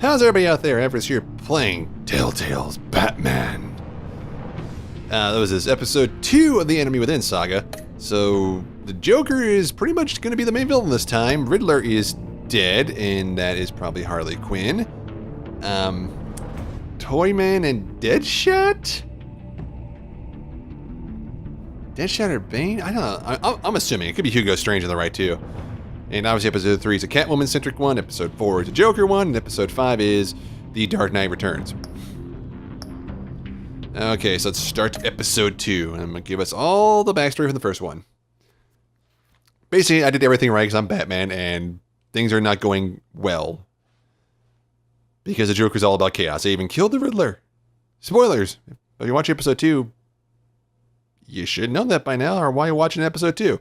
How's everybody out there? Averis here playing Telltale's Batman. That was this episode 2 of the Enemy Within saga. So the Joker is pretty much going to be the main villain this time. Riddler is dead, and that is probably Harley Quinn. Toyman and Deadshot? Deadshot or Bane? I don't know. I'm assuming. It could be Hugo Strange in the right, too. And obviously episode 3 is a Catwoman-centric one, episode 4 is a Joker one, and episode 5 is The Dark Knight Returns. Okay, so let's start episode 2, and I'm going to give us all the backstory from the first one. Basically, I did everything right because I'm Batman, and things are not going well. Because the Joker's all about chaos. I even killed the Riddler. Spoilers! If you watch episode 2, you should know that by now, or why you're watching episode 2.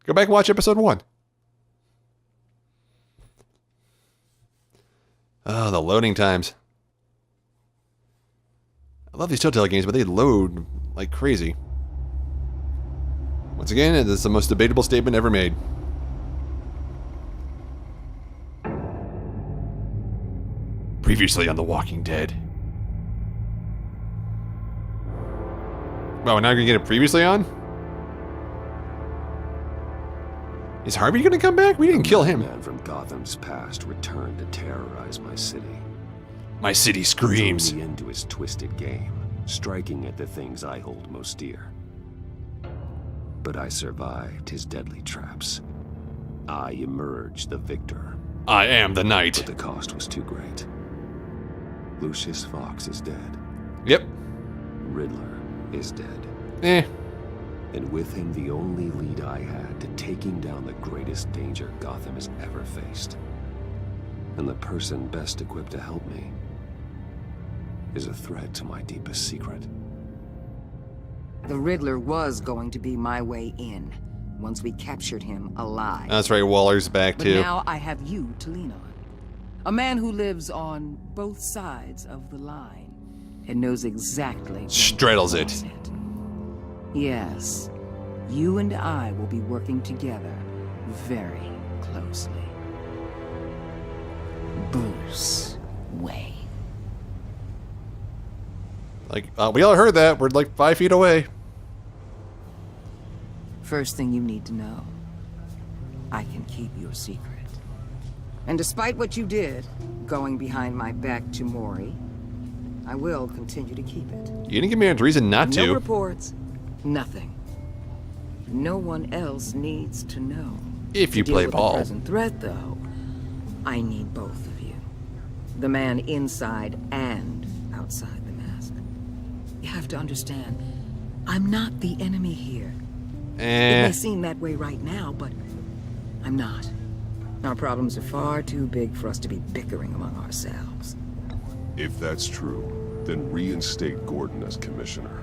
Go back and watch episode 1. Oh, the loading times. I love these Telltale games, but they load like crazy. Once again, it is the most debatable statement ever made. Previously on The Walking Dead. Oh, now you're gonna get it previously on? Is Harvey gonna come back? We didn't kill him. A man from Gotham's past returned to terrorize my city. My city screams. He threw me into his twisted game, striking at the things I hold most dear. But I survived his deadly traps. I emerged the victor. I am the knight. But the cost was too great. Lucius Fox is dead. Yep. Riddler is dead. Eh. And with him the only lead I had to taking down the greatest danger Gotham has ever faced. And the person best equipped to help me is a threat to my deepest secret. The Riddler was going to be my way in, once we captured him alive. That's right, Waller's back but too. But now I have you to lean on. A man who lives on both sides of the line and knows exactly... Straddles it. Yes, you and I will be working together very closely. Bruce Wayne. Like, we all heard that. We're like 5 feet away. First thing you need to know, I can keep your secret. And despite what you did, going behind my back to Mori, I will continue to keep it. You didn't give me a reason not to. No reports. Nothing. No one else needs to know. If you play ball. The present threat, though, I need both of you. The man inside and outside the mask. You have to understand, I'm not the enemy here. It may seem that way right now, but I'm not. Our problems are far too big for us to be bickering among ourselves. If that's true, then reinstate Gordon as commissioner.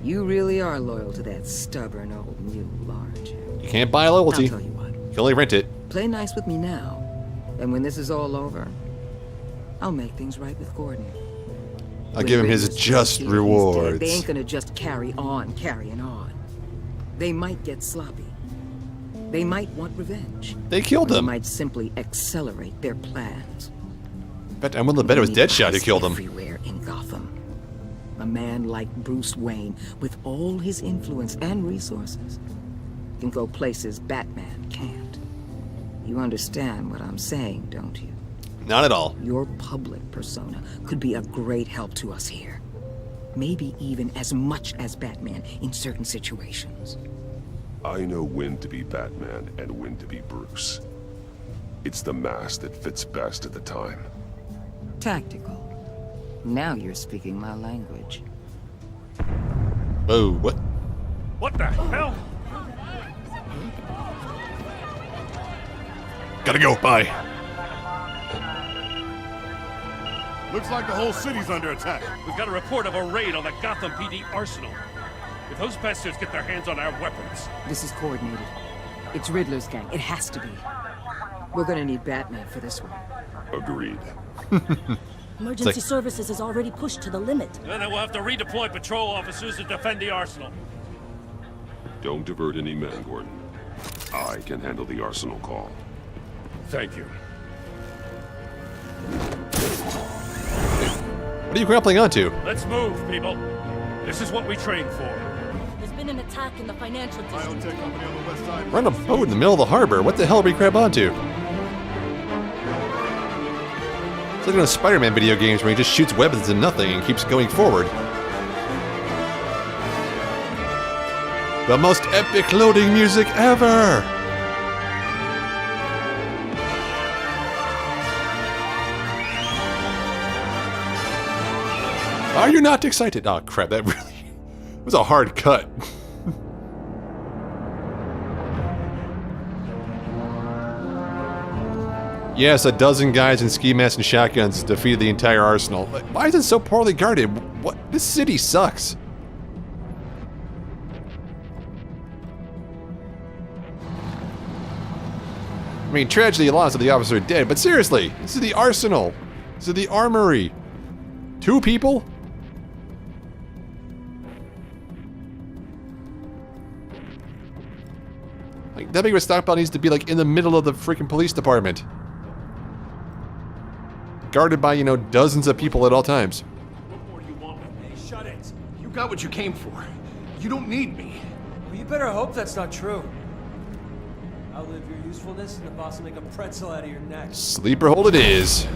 You really are loyal to that stubborn old mule, aren't you? You can't buy loyalty. I'll tell you what. You can only rent it. Play nice with me now, and when this is all over, I'll make things right with Gordon. I'll give him his just rewards. They ain't gonna just carry on carrying on. They might get sloppy. They might want revenge. They killed him. They might simply accelerate their plans. But I'm willing to bet it was Deadshot who killed him. Everywhere in Gotham. A man like Bruce Wayne, with all his influence and resources, can go places Batman can't. You understand what I'm saying, don't you? Not at all. Your public persona could be a great help to us here. Maybe even as much as Batman in certain situations. I know when to be Batman and when to be Bruce. It's the mask that fits best at the time. Tactical. Now you're speaking my language. Oh, what? What the hell? Gotta go, bye. Looks like the whole city's under attack. We've got a report of a raid on the Gotham PD Arsenal. If those bastards get their hands on our weapons... This is coordinated. It's Riddler's gang. It has to be. We're gonna need Batman for this one. Agreed. Emergency services is already pushed to the limit. Then we'll have to redeploy patrol officers to defend the arsenal. Don't divert any men, Gordon. I can handle the Arsenal call. Thank you. What are you grappling onto? Let's move, people. This is what we trained for. There's been an attack in the financial district. We're on a boat in the middle of the harbor. What the hell are we grab onto? It's like in a Spider-Man video games where he just shoots weapons and nothing and keeps going forward. The most epic loading music ever! Are you not excited? Oh crap, that really was a hard cut. Yes, a dozen guys in ski masks and shotguns defeated the entire arsenal. Why is it so poorly guarded? What? This city sucks. I mean, tragedy, lots of the officers are dead, but seriously, this is the arsenal. This is the armory. 2 people? Like, that big of a stockpile needs to be, like, in the middle of the freaking police department. Guarded by, you know, dozens of people at all times. What more do you want with me? Shut it. You got what you came for. You don't need me. Well, you better hope that's not true. Outlive your usefulness and the boss will make a pretzel out of your neck. Sleeper hold it is.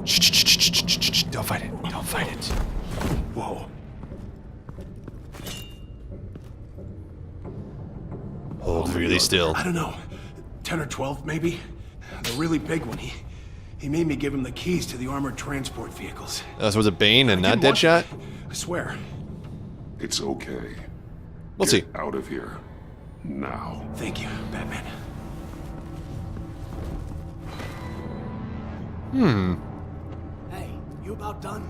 Shh. Don't fight it. Don't fight it. Whoa. Hold really still. I don't know. 10 or 12, maybe? The really big one. He made me give him the keys to the armored transport vehicles. So was it Bane and not Didn't want- Deadshot? I swear. It's okay. We'll see. Get out of here. Now. Thank you, Batman. Hey, you about done?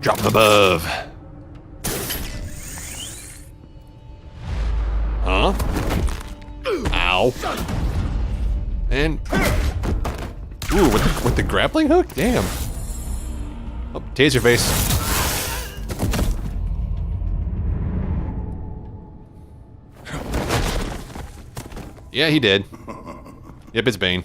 Drop from above. Huh? Ow. And... Ooh, with the grappling hook? Damn. Oh, taser face. Yeah, he did. Yep, it's Bane.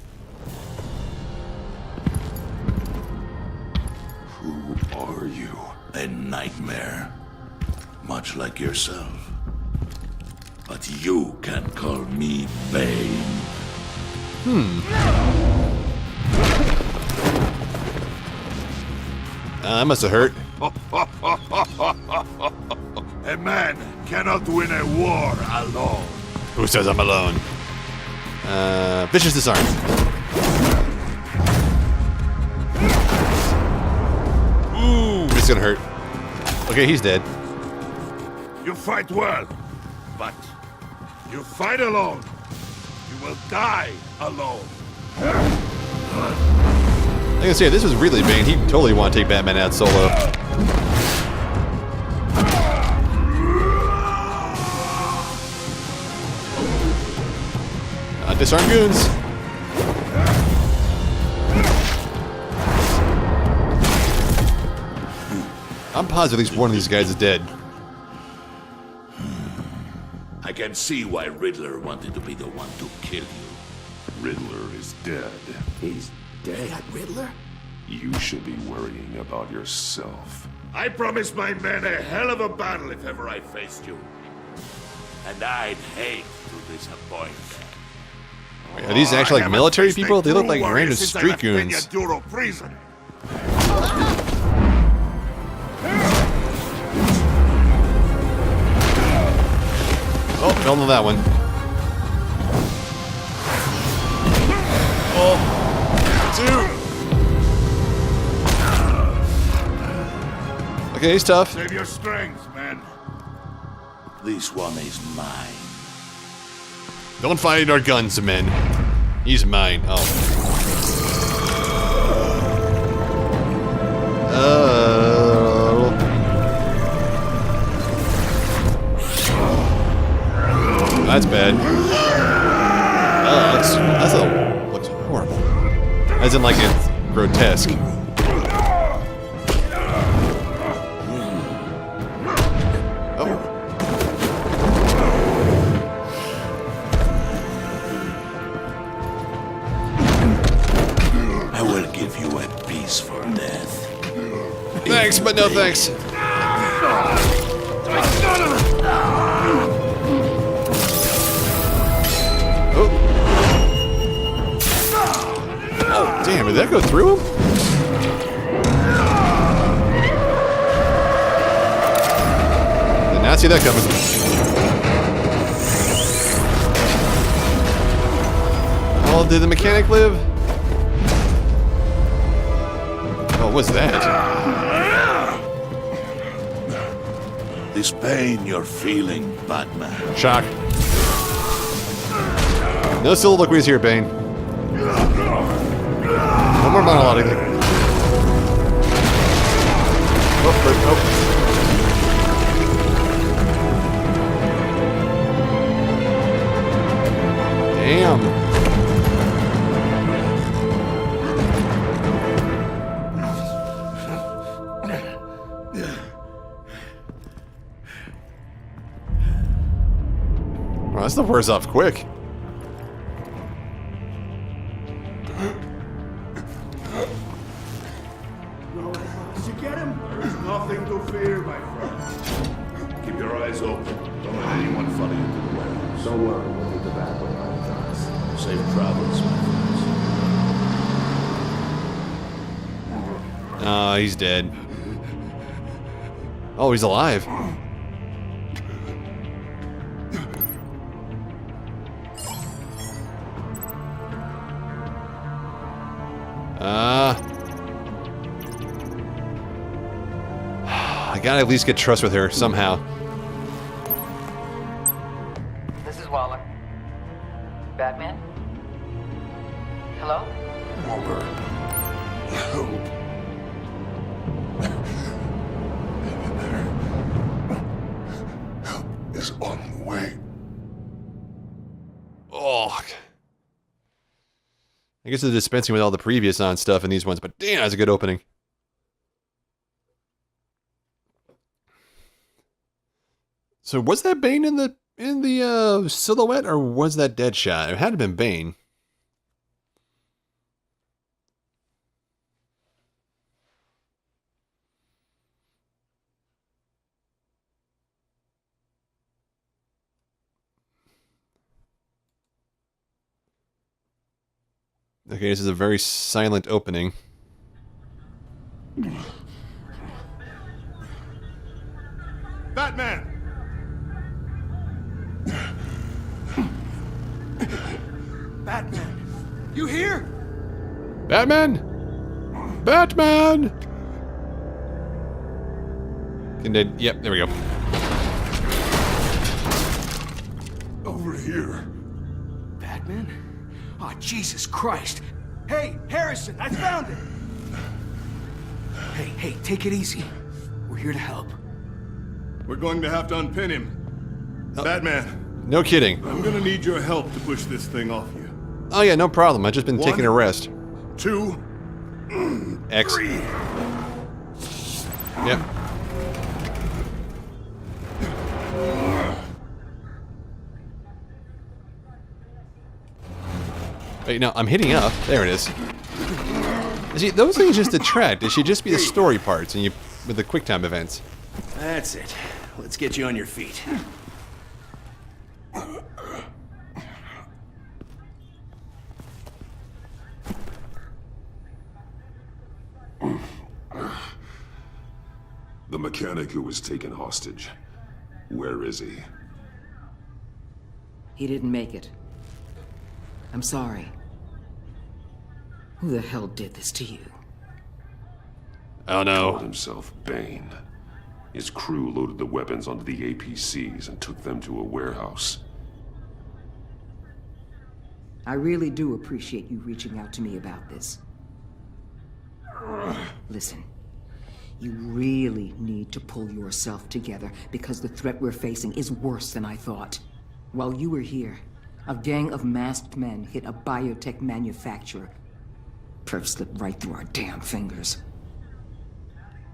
Who are you? A nightmare, much like yourself. But you can call me Bane. That must have hurt. A man cannot win a war alone. Who says I'm alone? Vicious disarm. Ooh, this is gonna hurt. Okay, he's dead. You fight well, but you fight alone. You will die alone. I can say if this was really Bane, he'd totally want to take Batman out solo. Disarm goons. I'm positive at least one of these guys is dead. I can see why Riddler wanted to be the one to kill you. Riddler is dead. He's dead. That Riddler? You should be worrying about yourself. I promised my men a hell of a battle if ever I faced you. And I'd hate to disappoint them. Are these actually like military people? They look like random since I street left goons. Peñaduro prison. Oh, fell into that one. Oh, 2. Okay, he's tough. Save your strength, man. This one is mine. Don't fight our guns, men. He's mine. Oh. That's bad. Looks horrible. As in, like, it's grotesque. I will give you a peaceful death. Thanks, but no thanks. Oh. Oh, damn, did that go through him? Did not see that coming. Oh, did the mechanic live? Oh, what's that? This pain you're feeling, Batman. Shock. No soliloquies here, Bane. No more monologuing. Oh, oh. Damn. Well, that stuff wears off quick. Did you get him? There's nothing to fear, my friend. Keep your eyes open. Don't let anyone follow you to the warehouse. Don't worry, we'll take the back way behind us. Safe travels, my friends. Oh, he's dead. Oh, he's alive. I gotta at least get trust with her somehow. This is Waller. Batman? Hello? Waller. Help. Help is on the way. Oh. I guess they're dispensing with all the previous on stuff in these ones, but damn, that's a good opening. So was that Bane in the silhouette, or was that Deadshot? It had to have been Bane. Okay, this is a very silent opening. Batman! Batman, you here? Batman! Batman! Yep, there we go. Over here. Batman? Oh, Jesus Christ. Hey, Harrison, I found it. Hey, take it easy. We're here to help. We're going to have to unpin him. Batman, No kidding. I'm gonna need your help to push this thing off you. Oh yeah, no problem. I've just been One. taking a rest. 2, X. 3. Yep. Wait, no, I'm hitting up. There it is. See, those things just detract. It should just be the story parts and you with the QuickTime events. That's it. Let's get you on your feet. The mechanic who was taken hostage. Where is he? He didn't make it. I'm sorry. Who the hell did this to you? Oh no. Called himself Bane. His crew loaded the weapons onto the APCs and took them to a warehouse. I really do appreciate you reaching out to me about this. Listen, you really need to pull yourself together because the threat we're facing is worse than I thought. While you were here, a gang of masked men hit a biotech manufacturer. Perv slipped right through our damn fingers.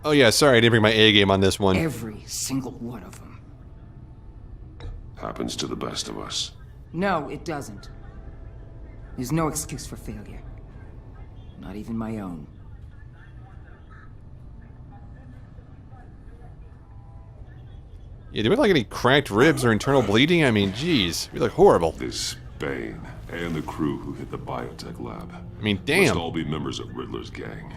Oh yeah, sorry, I didn't bring my A game on this one. Every single one of them. Happens to the best of us. No, it doesn't. There's no excuse for failure. Not even my own. Yeah, do we like any cracked ribs or internal bleeding? I mean, geez, we look horrible. This Bane and the crew who hit the biotech lab. I mean, Must damn. all be members of Riddler's gang.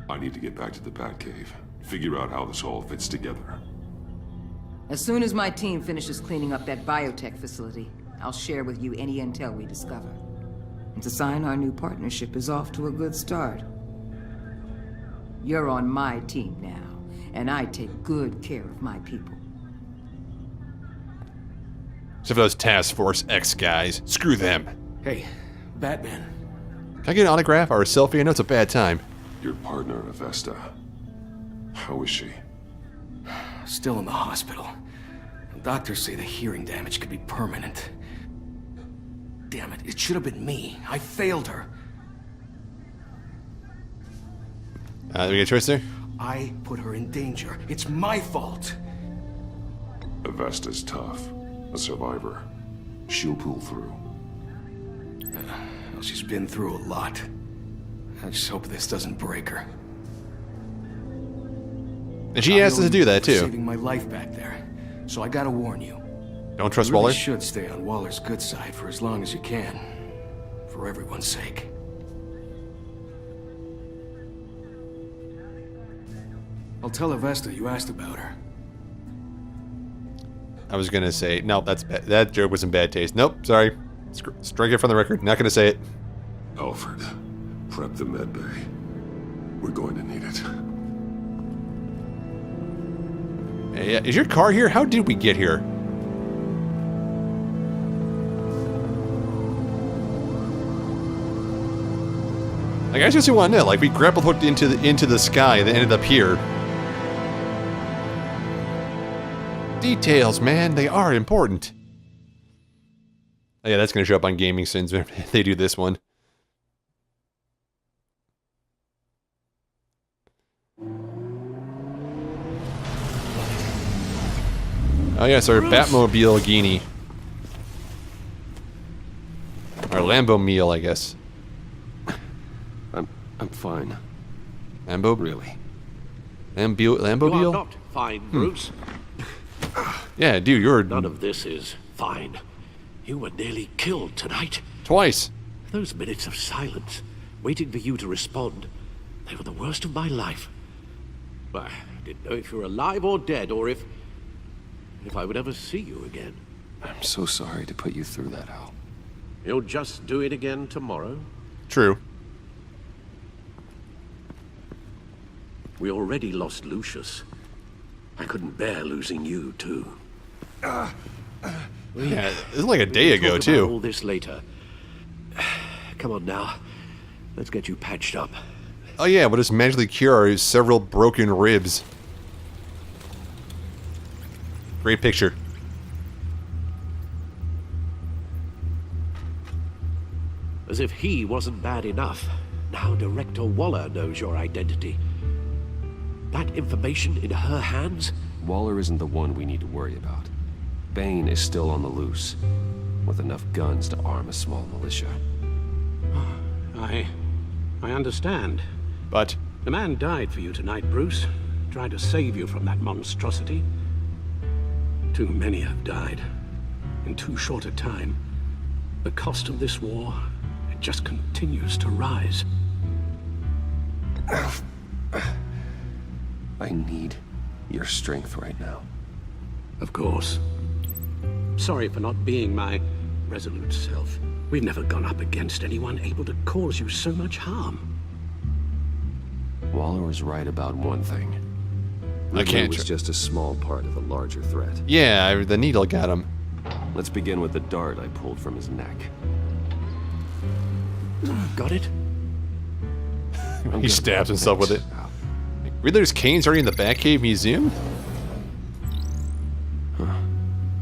I need to get back to the Batcave. Figure out how this all fits together. As soon as my team finishes cleaning up that biotech facility, I'll share with you any intel we discover. It's a sign our new partnership is off to a good start. You're on my team now, and I take good care of my people. Except for those Task Force X guys. Screw them. Hey, Batman. Can I get an autograph or a selfie? I know it's a bad time. Your partner, Avesta. How is she? Still in the hospital. Doctors say the hearing damage could be permanent. Damn it, it should have been me. I failed her. Do we get a choice there? I put her in danger. It's my fault. Avesta's tough. A survivor. She'll pull through. Well, she's been through a lot. I just hope this doesn't break her. And she asked us to do that, too. Saving my life back there. So I gotta warn you. Don't trust You really Waller? should stay on Waller's good side for as long as you can. For everyone's sake. I'll tell Avesta you asked about her. I was gonna say, no, that's bad. That joke was in bad taste. Nope, sorry. Strike it from the record. Not gonna say it. Alfred, prep the med bay. We're going to need it. Hey, is your car here? How did we get here? Like, I just want to know. Like, we grapple hooked into the sky and then ended up here. Details, man, they are important. Oh yeah, that's gonna show up on gaming sins if they do this one. Oh yes, our Batmobile Guinea. Our Lambo meal, I guess. I'm fine. Lambo? Really. Lambo You are meal? not fine, Bruce. Yeah, dude, you're None of this is fine. You were nearly killed tonight. twice. Those minutes of silence, waiting for you to respond, they were the worst of my life. I didn't know if you were alive or dead, or if I would ever see you again. I'm so sorry to put you through that, Al. You'll just do it again tomorrow? True. We already lost Lucius. I couldn't bear losing you, too. Yeah, it was like a day ago, Talk about too. all this later. Come on now. Let's get you patched up. Oh yeah, we'll just magically cure our several broken ribs. Great picture. As if he wasn't bad enough, now Director Waller knows your identity. That information in her hands? Waller isn't the one we need to worry about. Bane is still on the loose, with enough guns to arm a small militia. I understand. But The man died for you tonight, Bruce. Tried to save you from that monstrosity. Too many have died. In too short a time. The cost of this war, it just continues to rise. I need your strength right now. Of course. Sorry for not being my resolute self. We've never gone up against anyone able to cause you so much harm. Waller was right about one thing. can't It was just a small part of a larger threat. yeah, the needle got him. Let's begin with the dart I pulled from his neck. Got it? He stabs himself with it. Riddler's cane's already in the Batcave Museum?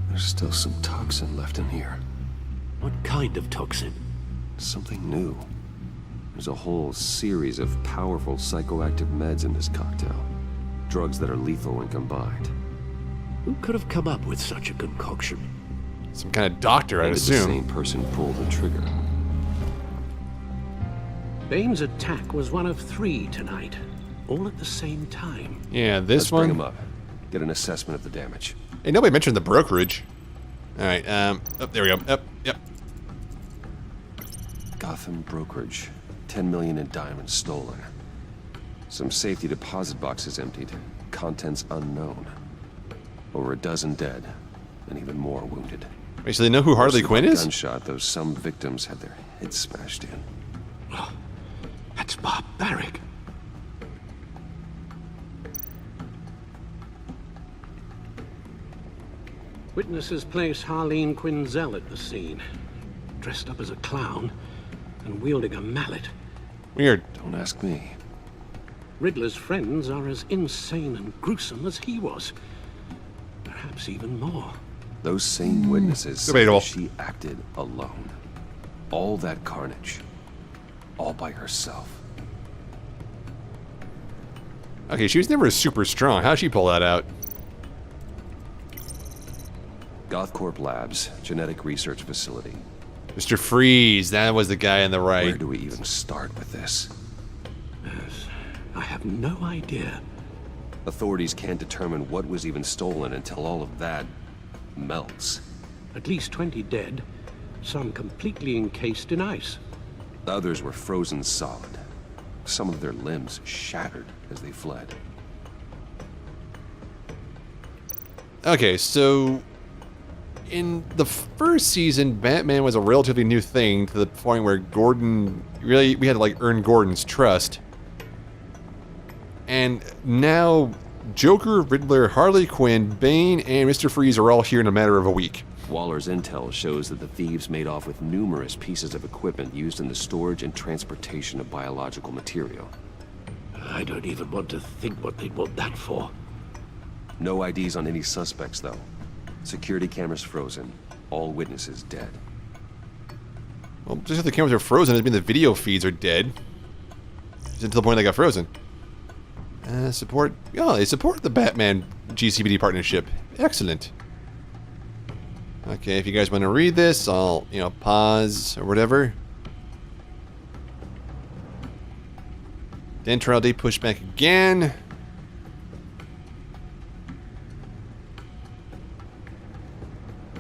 There's still some toxin left in here. What kind of toxin? Something new. There's a whole series of powerful psychoactive meds in this cocktail. Drugs that are lethal when combined. Who could have come up with such a concoction? Some kind of doctor, I'd And the assume. same person pulled the trigger. Bane's attack was one of 3 tonight, all at the same time. Yeah, this Let's one. bring him up. Get an assessment of the damage. Hey, nobody mentioned the brokerage. All right, oh, there we go. Yep. Gotham brokerage. 10 million in diamonds stolen. Some safety deposit boxes emptied. Contents unknown. Over a dozen dead, and even more wounded. Wait, so they know who Harley Quinn is? Gunshot, though some victims had their heads smashed in. Oh, that's barbaric. Witnesses place Harleen Quinzel at the scene, dressed up as a clown and wielding a mallet. Weird. Don't ask me. Riddler's friends are as insane and gruesome as he was. Perhaps even more. Those same witnesses say Debatable. that she acted alone. All that carnage. All by herself. Okay, she was never super strong. How'd she pull that out? GothCorp Labs, genetic research facility. Mr. Freeze, that was the guy on the right. Where do we even start with this? Yes, I have no idea. Authorities can't determine what was even stolen until all of that melts. At least 20 dead, some completely encased in ice. Others were frozen solid. Some of their limbs shattered as they fled. Okay, so in the first season, Batman was a relatively new thing to the point where Gordon, really, we had to like earn Gordon's trust. And now Joker, Riddler, Harley Quinn, Bane, and Mr. Freeze are all here in a matter of a week. Waller's intel shows that the thieves made off with numerous pieces of equipment used in the storage and transportation of biological material. I don't even want to think what they'd want that for. No IDs on any suspects, though. Security cameras frozen. All witnesses dead. Well, just if the cameras are frozen, doesn't mean the video feeds are dead. Just until the point they got frozen. Support. Oh, they support the Batman GCPD partnership. Excellent. Okay, if you guys want to read this, I'll, pause or whatever. Then trial date pushed back again.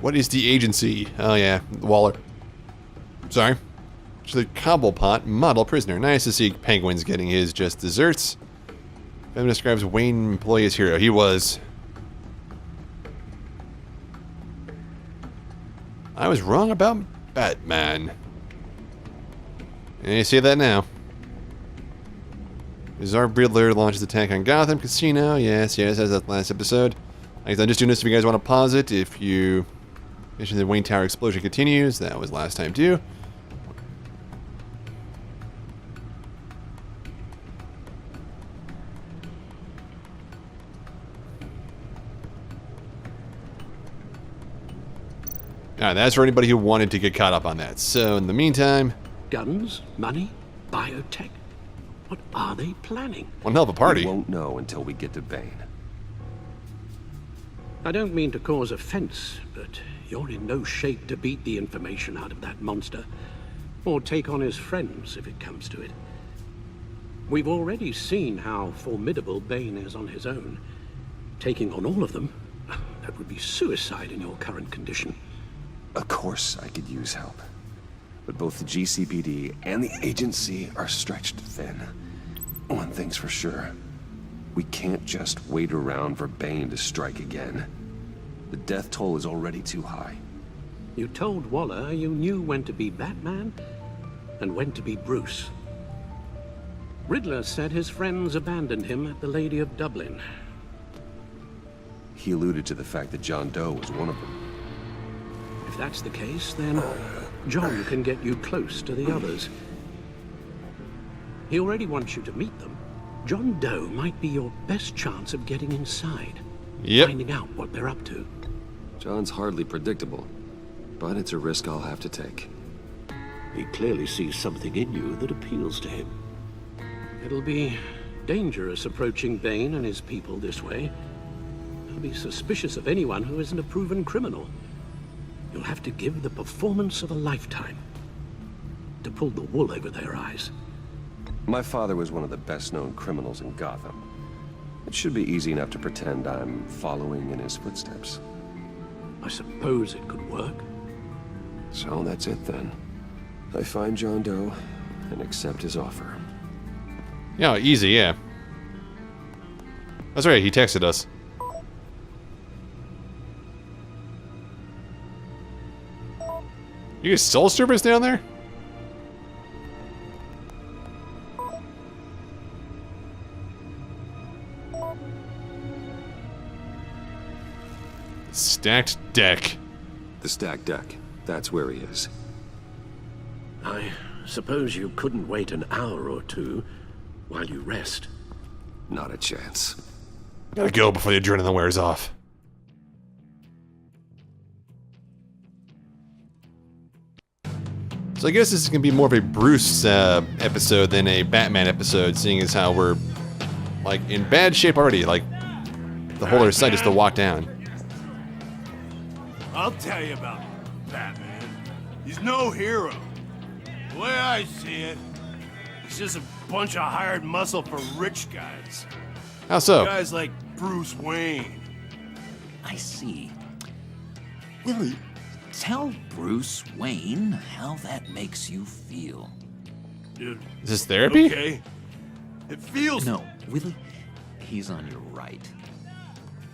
What is the agency? Oh yeah, Waller. Sorry. It's the Cobblepot model prisoner. Nice to see Penguin's getting his just desserts. Batman describes Wayne employee as hero. He was. I was wrong about Batman. And you see that now. Bizarre Riddler launches attack on Gotham Casino. Yes, as that last episode. I'm just doing this if you guys want to pause it. If you mention the Wayne Tower explosion continues, that was last time too. Alright, that's for anybody who wanted to get caught up on that. So, in the meantime... Guns? Money? Biotech? What are they planning? One hell of a party. We won't know until we get to Bane. I don't mean to cause offense, but you're in no shape to beat the information out of that monster. Or take on his friends, if it comes to it. We've already seen how formidable Bane is on his own. Taking on all of them, that would be suicide in your current condition. Of course I could use help. But both the GCPD and the agency are stretched thin. One thing's for sure. We can't just wait around for Bane to strike again. The death toll is already too high. You told Waller you knew when to be Batman and when to be Bruce. Riddler said his friends abandoned him at the Lady of Dublin. He alluded to the fact that John Doe was one of them. If that's the case, then John can get you close to the others. He already wants you to meet them. John Doe might be your best chance of getting inside. Yep. Finding out what they're up to. John's hardly predictable, but it's a risk I'll have to take. He clearly sees something in you that appeals to him. It'll be dangerous approaching Bane and his people this way. They'll be suspicious of anyone who isn't a proven criminal. You'll have to give the performance of a lifetime to pull the wool over their eyes. My father was one of the best-known criminals in Gotham. It should be easy enough to pretend I'm following in his footsteps. I suppose it could work. So that's it then. I find John Doe and accept his offer. Yeah, easy, yeah. That's right, he texted us. You get soul strippers down there? Stacked deck. The stacked deck. That's where he is. I suppose you couldn't wait an hour or two while you rest. Not a chance. Gotta go before the adrenaline wears off. So I guess this is gonna be more of a Bruce episode than a Batman episode, seeing as how we're like in bad shape already. Like the whole other side is to walk down. I'll tell you about Batman. He's no hero. The way I see it, he's just a bunch of hired muscle for rich guys. How so? Guys like Bruce Wayne. I see. Willie, tell Bruce Wayne how that makes you feel. Dude, Is this therapy? okay. It feels... No, Willie, he's on your right.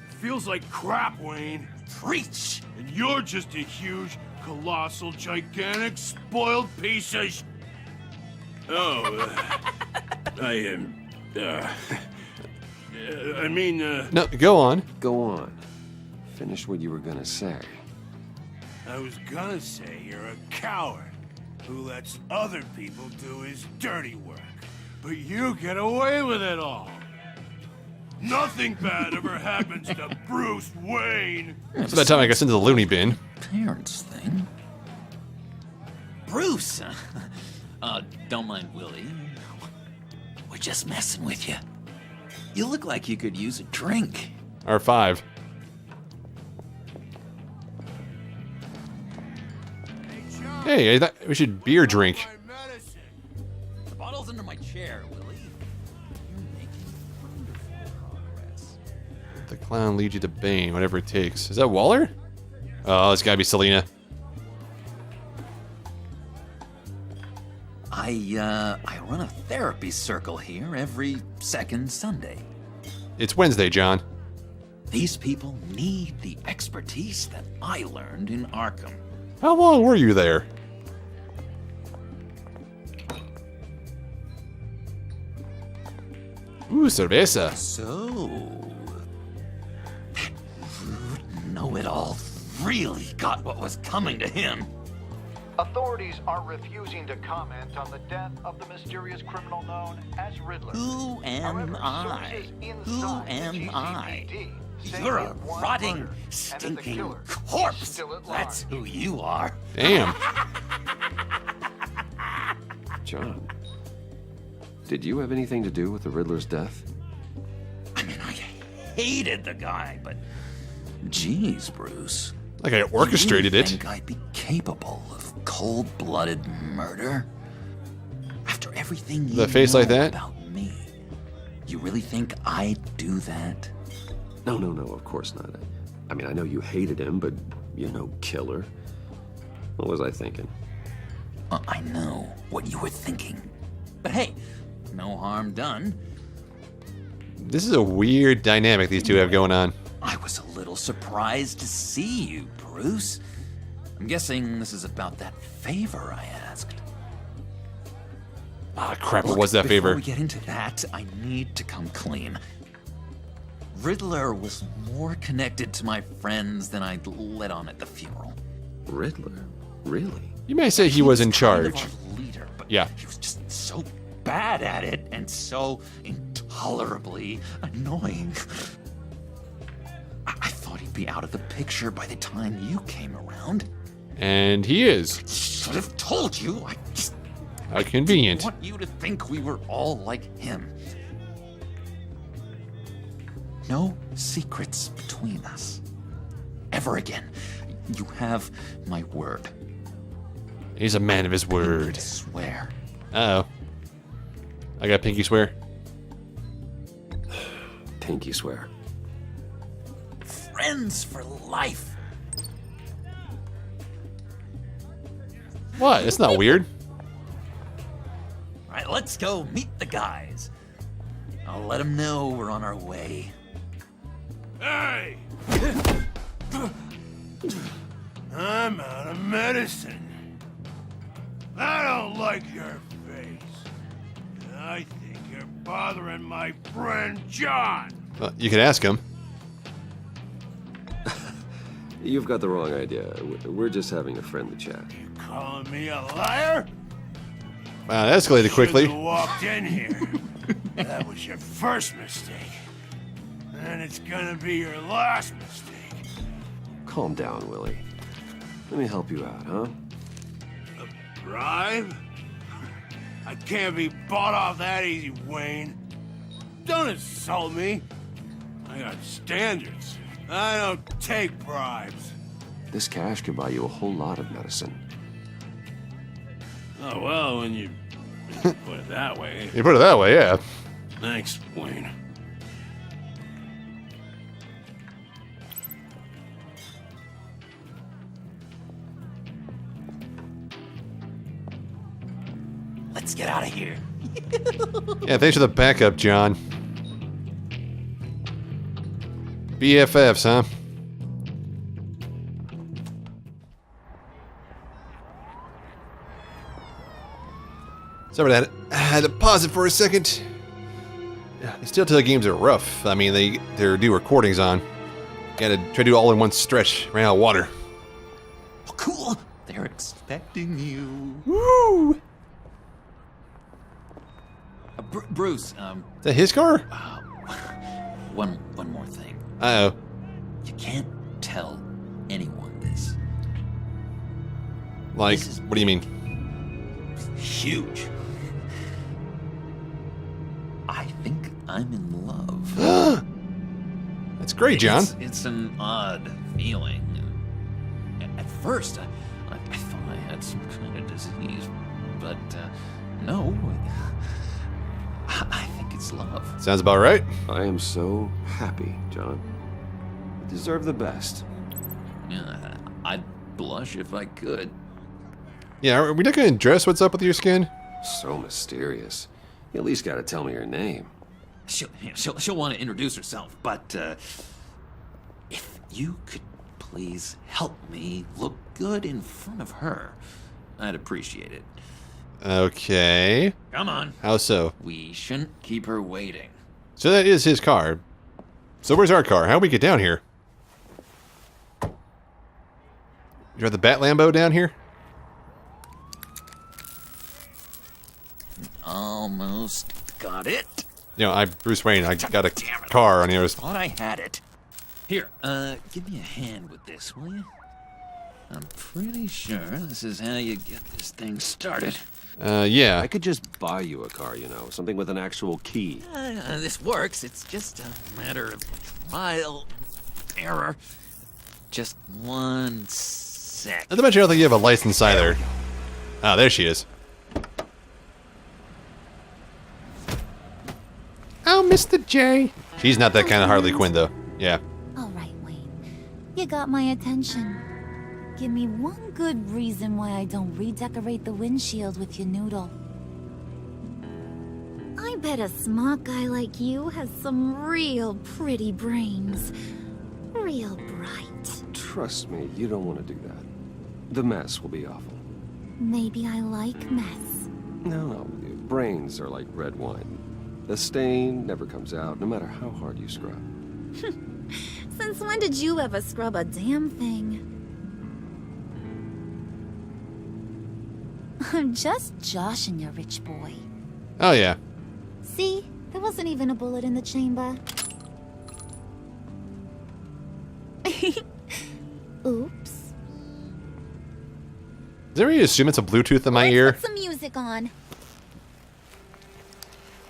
feels like crap, Wayne. Preach! And you're just a huge, colossal, gigantic, spoiled piece of I am, I mean, No, go on. Go on. Finish what you were gonna say. I was gonna say you're a coward who lets other people do his dirty work. But you get away with it all. Nothing bad ever happens to Bruce Wayne. It's about time I got sent to the loony bin. Parents thing. Bruce! Don't mind Willie. We're just messing with you. You look like you could use a drink. R5. Hey, I thought we should beer drink. The bottle's under my chair, Willie. You're making wonderful progress. The clown leads you to Bane, whatever it takes. Is that Waller? Oh, it's gotta be Selena. I run a therapy circle here every second Sunday. It's Wednesday, John. These people need the expertise that I learned in Arkham. How long were you there? Ooh, cerveza. So, that rude know-it-all really got what was coming to him. Authorities are refusing to comment on the death of the mysterious criminal known as Riddler. Who am I? Who am I? You're a rotting, stinking corpse. That's who you are. Damn. John, did you have anything to do with the Riddler's death? I mean, I hated the guy, but geez, Bruce. Like I orchestrated you it. Think I'd be capable of cold-blooded murder? After everything you The face know like that? about me, you really think I'd do that? No, of course not. I mean, I know you hated him, but you're no killer. What was I thinking? I know what you were thinking. But hey, no harm done. This is a weird dynamic these two have going on. I was a little surprised to see you, Bruce. I'm guessing this is about that favor I asked. Ah, crap, Look, what was that favor? Before we get into that, I need to come clean. Riddler was more connected to my friends than I'd let on at the funeral. Riddler? Really? You may say he was in charge. Kind of our leader, but Yeah. he was just so bad at it and so intolerably annoying. I thought he'd be out of the picture by the time you came around. And he is. Should have told you. How convenient. I want you to think we were all like him. No secrets between us. Ever again. You have my word. He's a man of his word. I swear. Uh-oh. I got pinky swear. Pinky swear. Friends for life. What? It's not weird. All right, let's go meet the guys. I'll let them know we're on our way. Hey! I'm out of medicine. I don't like your face. I think you're bothering my friend John. You can ask him. You've got the wrong idea. We're just having a friendly chat. You calling me a liar? Wow, that escalated quickly. Should've walked in here. That was your first mistake. And it's gonna be your last mistake. Calm down, Willie. Let me help you out, huh? A bribe? I can't be bought off that easy, Wayne. Don't insult me. I got standards. I don't take bribes. This cash could buy you a whole lot of medicine. Oh, well, when you put it that way. You put it that way, yeah. Thanks, Wayne. Let's get out of here. Yeah, thanks for the backup, John. BFFs, huh? Sorry about that. I had to pause it for a second. Yeah, these Telltale games are rough. I mean, they're due recordings on. Gotta try to do it all in one stretch. Ran out of water. Oh, cool. They're expecting you. Woo! Bruce, Is that his car? one more thing. Uh-oh. You can't tell anyone this. Like, This is what do you mean? huge. I think I'm in love. That's great, John. It's an odd feeling. At first, I thought I had some kind of disease, but no. I think it's love. Sounds about right. I am so happy, John. You deserve the best. Yeah, I'd blush if I could. Yeah, are we not going to address what's up with your skin? So mysterious. You at least gotta tell me your name. She'll want to introduce herself, but if you could please help me look good in front of her, I'd appreciate it. Okay. Come on. How so? We shouldn't keep her waiting. So that is his car. So where's our car? How do we get down here? You got the Bat Lambo down here? Almost got it. You know, I'm Bruce Wayne. I got a car on the other. Thought I had it. Here, give me a hand with this, will you? I'm pretty sure this is how you get this thing started. Yeah. I could just buy you a car, you know, something with an actual key. This works. It's just a matter of trial and error. Just one sec. Not to mention, I don't think you have a license either. Ah, there she is. Oh, Mr. J. She's not that kind of Harley Quinn, though. Yeah. All right, Wayne. You got my attention. Give me one good reason why I don't redecorate the windshield with your noodle. I bet a smart guy like you has some real pretty brains. Real bright. Trust me, you don't want to do that. The mess will be awful. Maybe I like mess. No, brains are like red wine. The stain never comes out, no matter how hard you scrub. Since when did you ever scrub a damn thing? I'm just joshing you, rich boy. Oh, yeah. See? There wasn't even a bullet in the chamber. Oops. Does everybody assume it's a Bluetooth in my ear? Put some music on.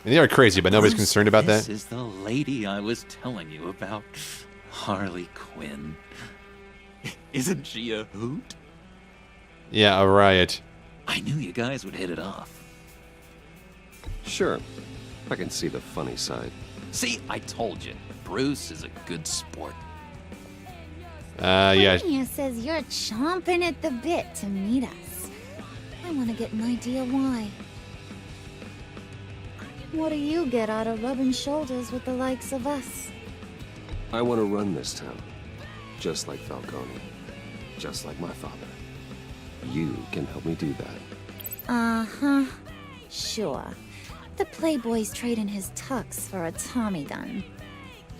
I mean, they are crazy, but nobody's concerned about that. This is the lady I was telling you about. Harley Quinn. Isn't she a hoot? Yeah, a riot. I knew you guys would hit it off. Sure, I can see the funny side. See, I told you, Bruce is a good sport. Yeah. Mania says you're chomping at the bit to meet us. I want to get an idea why. What do you get out of rubbing shoulders with the likes of us? I want to run this town. Just like Falcone. Just like my father. You can help me do that. Uh-huh. Sure. The Playboy's trading his tux for a Tommy gun.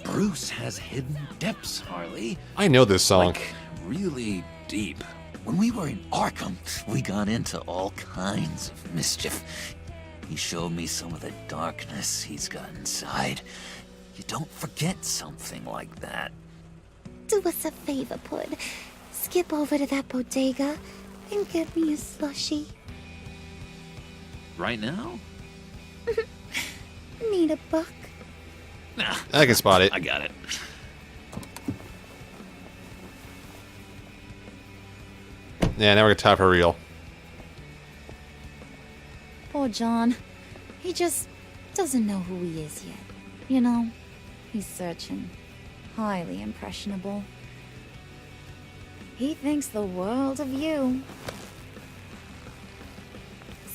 Bruce has hidden depths, Harley. I know this song. Like, really deep. When we were in Arkham, we got into all kinds of mischief. He showed me some of the darkness he's got inside. You don't forget something like that. Do us a favor, Pud. Skip over to that bodega and get me a slushie. Right now? Need a buck? Nah, I can spot it. I got it. Yeah, now we're gonna top her reel. Poor John. He just doesn't know who he is yet. You know, he's searching. Highly impressionable. He thinks the world of you.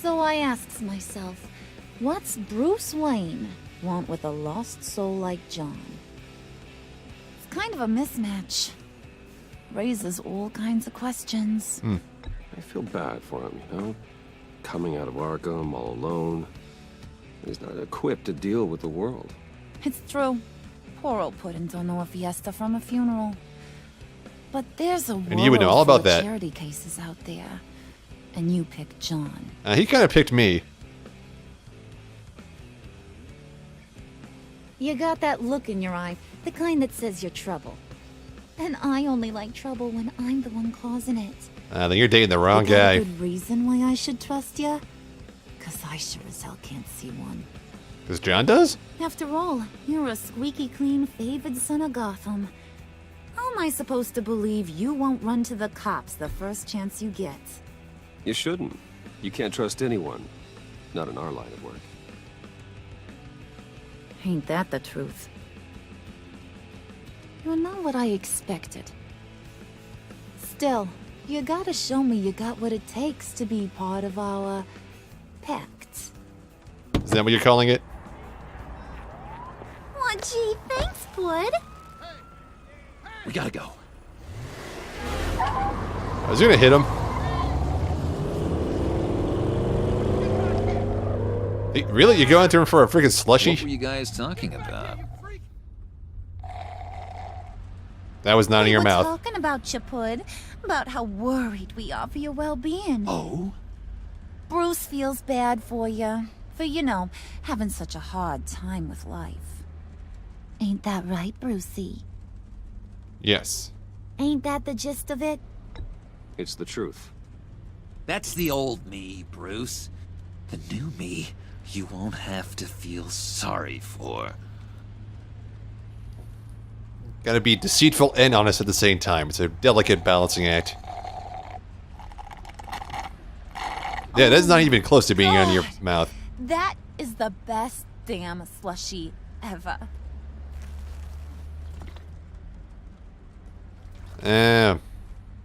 So I asks myself, what's Bruce Wayne want with a lost soul like John? It's kind of a mismatch. Raises all kinds of questions. I feel bad for him, you know? Coming out of Arkham all alone. He's not equipped to deal with the world. It's true. Poor old Puddin' don't know a fiesta from a funeral. But there's a world you would know all about full of that. charity cases out there. And you picked John. He kind of picked me. You got that look in your eye, the kind that says you're trouble. And I only like trouble when I'm the one causing it. Then you're dating the wrong You got guy. a good reason why I should trust you? 'Cause I sure as hell can't see one. Because John does? After all, you're a squeaky clean favored son of Gotham. How am I supposed to believe you won't run to the cops the first chance you get? You shouldn't. You can't trust anyone. Not in our line of work. Ain't that the truth? You're not what I expected. Still, you gotta show me you got what it takes to be part of our pact. Is that what you're calling it? Oh, gee, thanks, Bud. We gotta go. I was gonna hit him. Really? You're going after him for a freaking slushie? What were you guys talking about? That was not in your mouth. Talking about you, Pud. About how worried we are for your well-being. Oh? Bruce feels bad for you. For, you know, having such a hard time with life. Ain't that right, Brucey? Yes. Ain't that the gist of it? It's the truth. That's the old me, Bruce. The new me, you won't have to feel sorry for. Gotta be deceitful and honest at the same time. It's a delicate balancing act. Yeah, that's not even close to being on your mouth. That is the best damn slushie ever.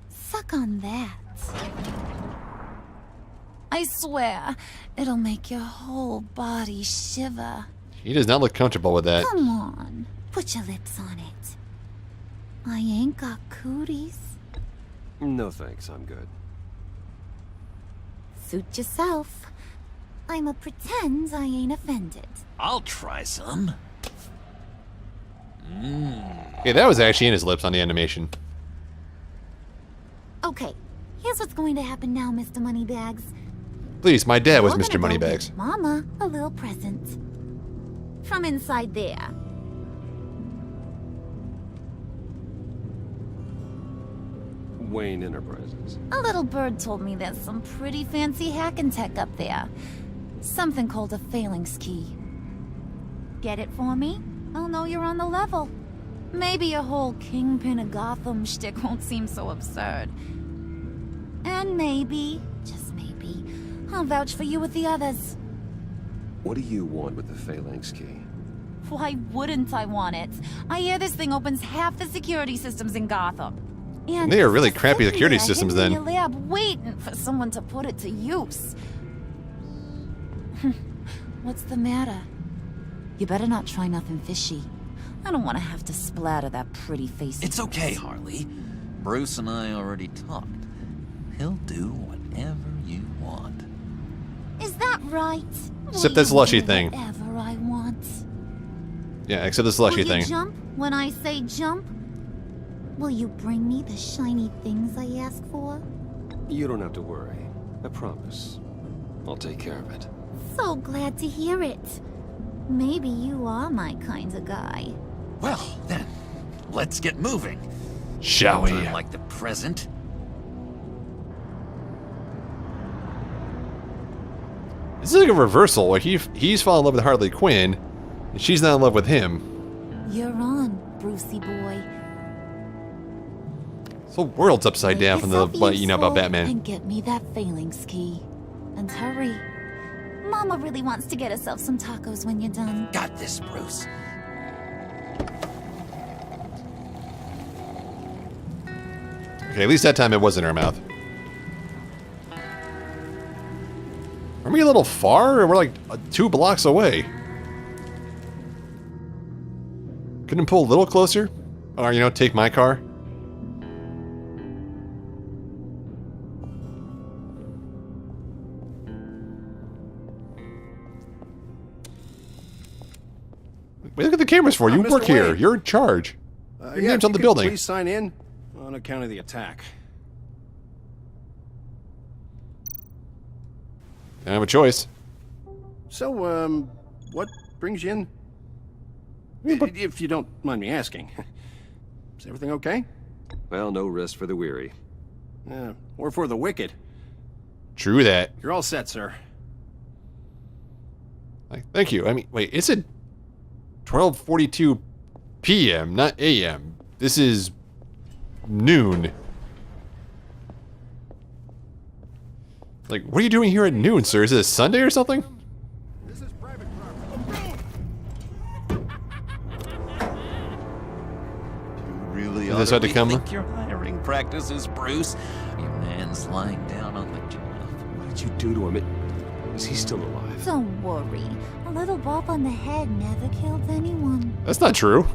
Suck on that. I swear, it'll make your whole body shiver. He does not look comfortable with that. Come on, put your lips on it. I ain't got cooties. No thanks, I'm good. Suit yourself. I'ma pretend I ain't offended. I'll try some. Yeah, that was actually in his lips on the animation. Okay, here's what's going to happen now, Mr. Moneybags. Please, my dad was You're Mr. gonna go Moneybags. give Mama a little present. From inside there. Wayne Enterprises. A little bird told me there's some pretty fancy hacking tech up there. Something called a phalanx key. Get it for me? I'll know you're on the level. Maybe your whole Kingpin of Gotham shtick won't seem so absurd. And maybe, just maybe, I'll vouch for you with the others. What do you want with the Phalanx key? Why wouldn't I want it? I hear this thing opens half the security systems in Gotham. And They are really it's just crappy sitting security there systems hidden then. in your lab waiting for someone to put it to use. What's the matter? You better not try nothing fishy. I don't want to have to splatter that pretty face. It's okay, Harley. Bruce and I already talked. He'll do whatever you want. Is that right? Except that slushy thing. Whatever I want. Yeah, except the slushy Will thing. you jump when I say jump? Will you bring me the shiny things I ask for? You don't have to worry. I promise. I'll take care of it. So glad to hear it. Maybe you are my kind of guy. Well, then, let's get moving. Shall we? Like the present. This is like a reversal. Like he's fallen in love with Harley Quinn, and she's not in love with him. You're on, Brucey boy. So world's upside down from the what you know about Batman. And get me that Phalanx key. And hurry. Mama really wants to get herself some tacos when you're done. Got this, Bruce. Okay, at least that time it was in her mouth. Are we a little far? We're like 2 blocks away. Couldn't pull a little closer? Or, you know, take my car? What do you look at the cameras for? You Mr. work here. Wayne. You're in charge. Your Yeah, name's if on the you could building. Please sign in on account of the attack. I have a choice. So, what brings you in? If you don't mind me asking. Is everything okay? Well, no rest for the weary. Or for the wicked. True that. You're all set, sir. Thank you. I mean, wait, it's at 12:42 p.m., not a.m. This is noon. Like, what are you doing here at noon, sir? Is it a Sunday or something? Really Is this how to come? think your hiring practices, Bruce? Your man's lying down on the job. What did you do to him? Is he still alive? Don't worry. A little bump on the head never killed anyone. That's not true.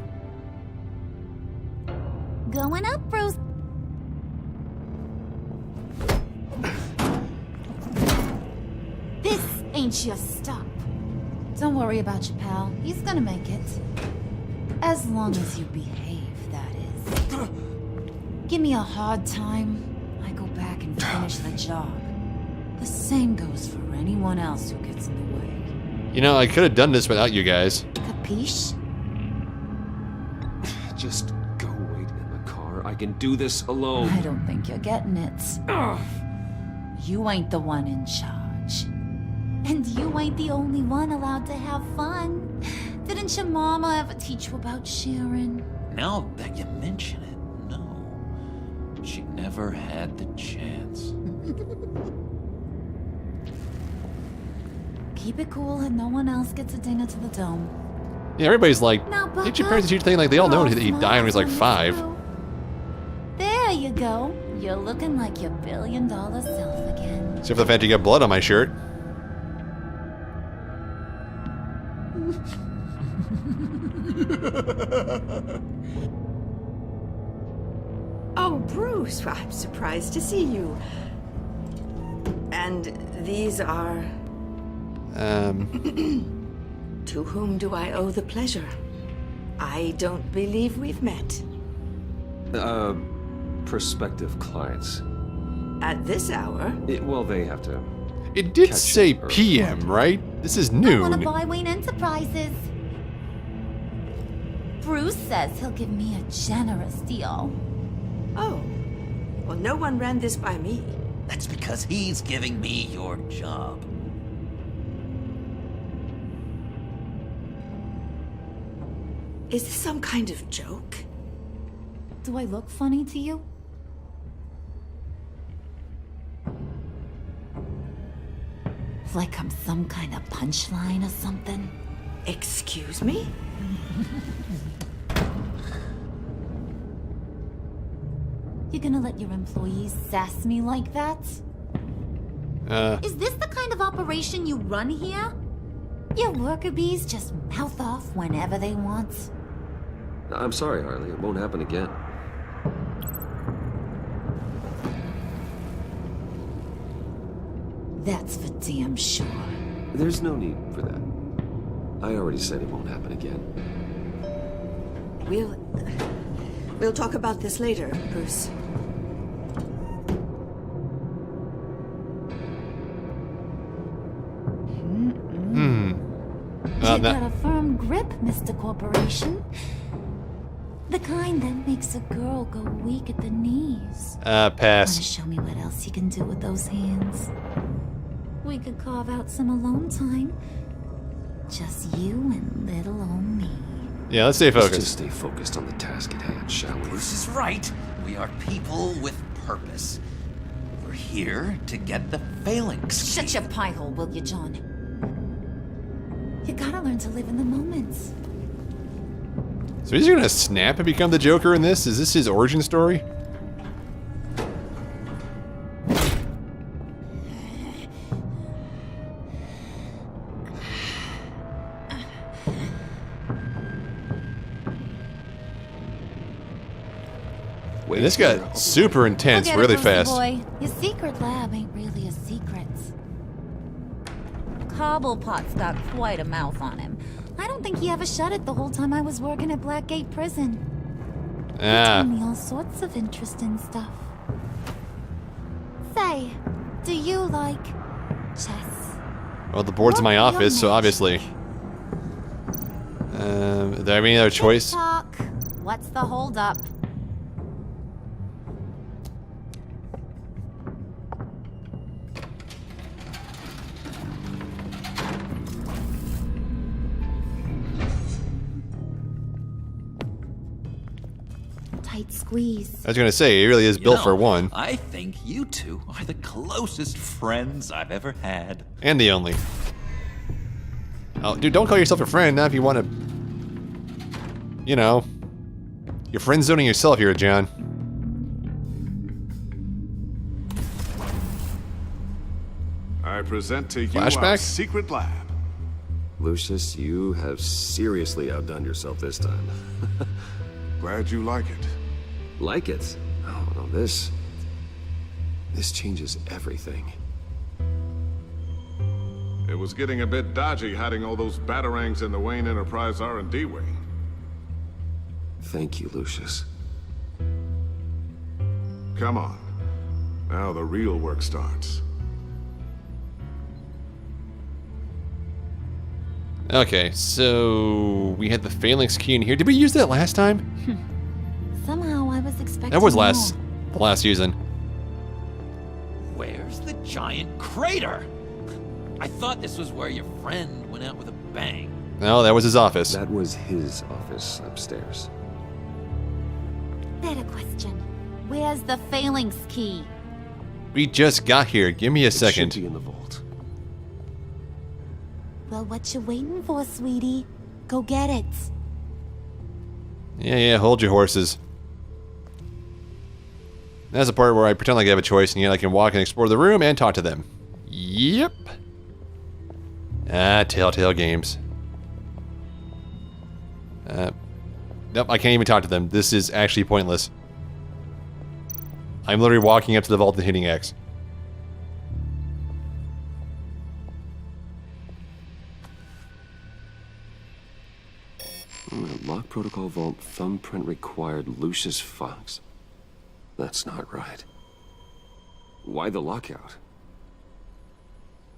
Going up, Bruce. This ain't your stop. Don't worry about your pal. He's gonna make it. As long as you behave, that is. Give me a hard time, I go back and finish the job. The same goes for anyone else who gets in the way. You know, I could have done this without you guys. Capiche? Just go wait in the car. I can do this alone. I don't think you're getting it. You ain't the one in charge. And you ain't the only one allowed to have fun. Didn't your mama ever teach you about sharing? Now that you mention it, no. She never had the chance. Keep it cool and no one else gets a dinner to the dome. Yeah, everybody's like, Now, didn't your parents teach you thing? Like, they all know he died when he was like 5. There you go. You're looking like your billion-dollar self again. Except for the fact you got blood on my shirt. Oh, Bruce, I'm surprised to see you. And these are... To whom do I owe the pleasure? I don't believe we've met. Prospective clients. At this hour? Well, they have to. It did say PM, right? This is I want to noon. buy Wayne Enterprises. Bruce says he'll give me a generous deal. Oh. Well, no one ran this by me. That's because he's giving me your job. Is this some kind of joke? Do I look funny to you? like I'm some kind of punchline or something. Excuse me? You gonna let your employees sass me like that? Is this the kind of operation you run here? Your worker bees just mouth off whenever they want. I'm sorry, Harley. It won't happen again. That's for damn sure. There's no need for that. I already said it won't happen again. We'll talk about this later, Bruce. You got a firm grip, Mr. Corporation. The kind that makes a girl go weak at the knees. Pass. Wanna show me what else you can do with those hands? We could carve out some alone time. Just you and little old me. Yeah, let's stay focused. Let's just stay focused on the task at hand, shall we? Bruce is right. We are people with purpose. We're here to get the failings. Shut your pie hole, will you, John? You gotta learn to live in the moment. So he's gonna snap and become the Joker in this? Is this his origin story? And this got super intense really fast. Boy. Your secret lab ain't really a secret. Cobblepot's got quite a mouth on him. I don't think he ever shut it the whole time I was working at Blackgate Prison. He told me all sorts of interesting stuff. Say, do you like chess? Well, the board's in my office, so obviously. Do I have any other choice? Talk. What's the holdup? Tight squeeze. I was gonna say, he really is built for one. I think you two are the closest friends I've ever had. And the only. Oh, dude, don't call yourself a friend now if you want to. You know. You're friend zoning yourself here, John. I present to you Flashback? our secret lab. Lucius, you have seriously outdone yourself this time. Glad you like it. Like it? Oh, no, this changes everything. It was getting a bit dodgy hiding all those batarangs in the Wayne Enterprise R&D wing. Thank you, Lucius. Come on. Now the real work starts. Okay, so we had the phalanx key in here. Did we use that last time? Somehow I was expecting That was more. the last season. Where's the giant crater? I thought this was where your friend went out with a bang. No, that was his office. That was his office upstairs. Better question. Where's the phalanx key? We just got here. Give me a second. It should be in the vault. Well, what you waiting for, sweetie? Go get it. Yeah, hold your horses. That's the part where I pretend like I have a choice, and yet I can walk and explore the room and talk to them. Yep. Telltale games. Nope, I can't even talk to them. This is actually pointless. I'm literally walking up to the vault and hitting X. Lock protocol vault thumbprint required Lucius Fox. That's not right. Why the lockout?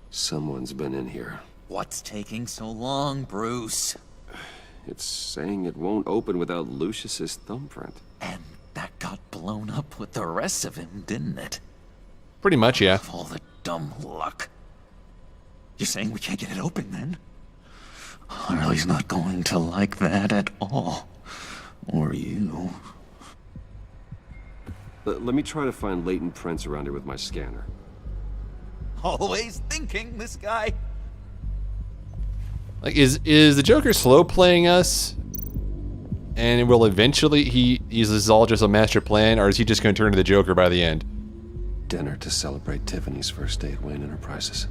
Someone's been in here. What's taking so long, Bruce? It's saying it won't open without Lucius's thumbprint. And that got blown up with the rest of him, didn't it? Pretty much, yeah. Of all the dumb luck. You're saying we can't get it open, then? Harley's not going to like that at all. Or you. Let me try to find latent prints around here with my scanner. Always thinking, this guy. Like, is the Joker slow playing us? And it will eventually, this is all just a master plan, or is he just going to turn into the Joker by the end? Dinner to celebrate Tiffany's first day at Wayne Enterprises.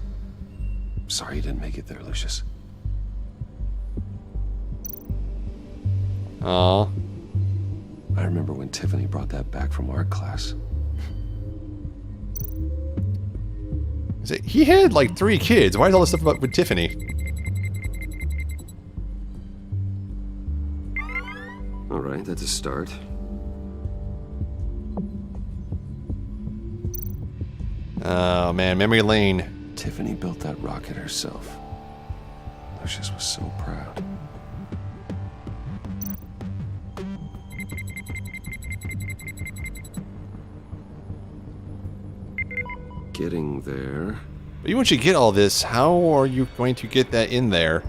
Sorry you didn't make it there, Lucius. Aw. I remember when Tiffany brought that back from art class. He had like 3 kids. Why is all this stuff about with Tiffany? All right, that's a start. Oh man, memory lane. Tiffany built that rocket herself. Lucius was so proud. Getting there. But once you get all this, how are you going to get that in there?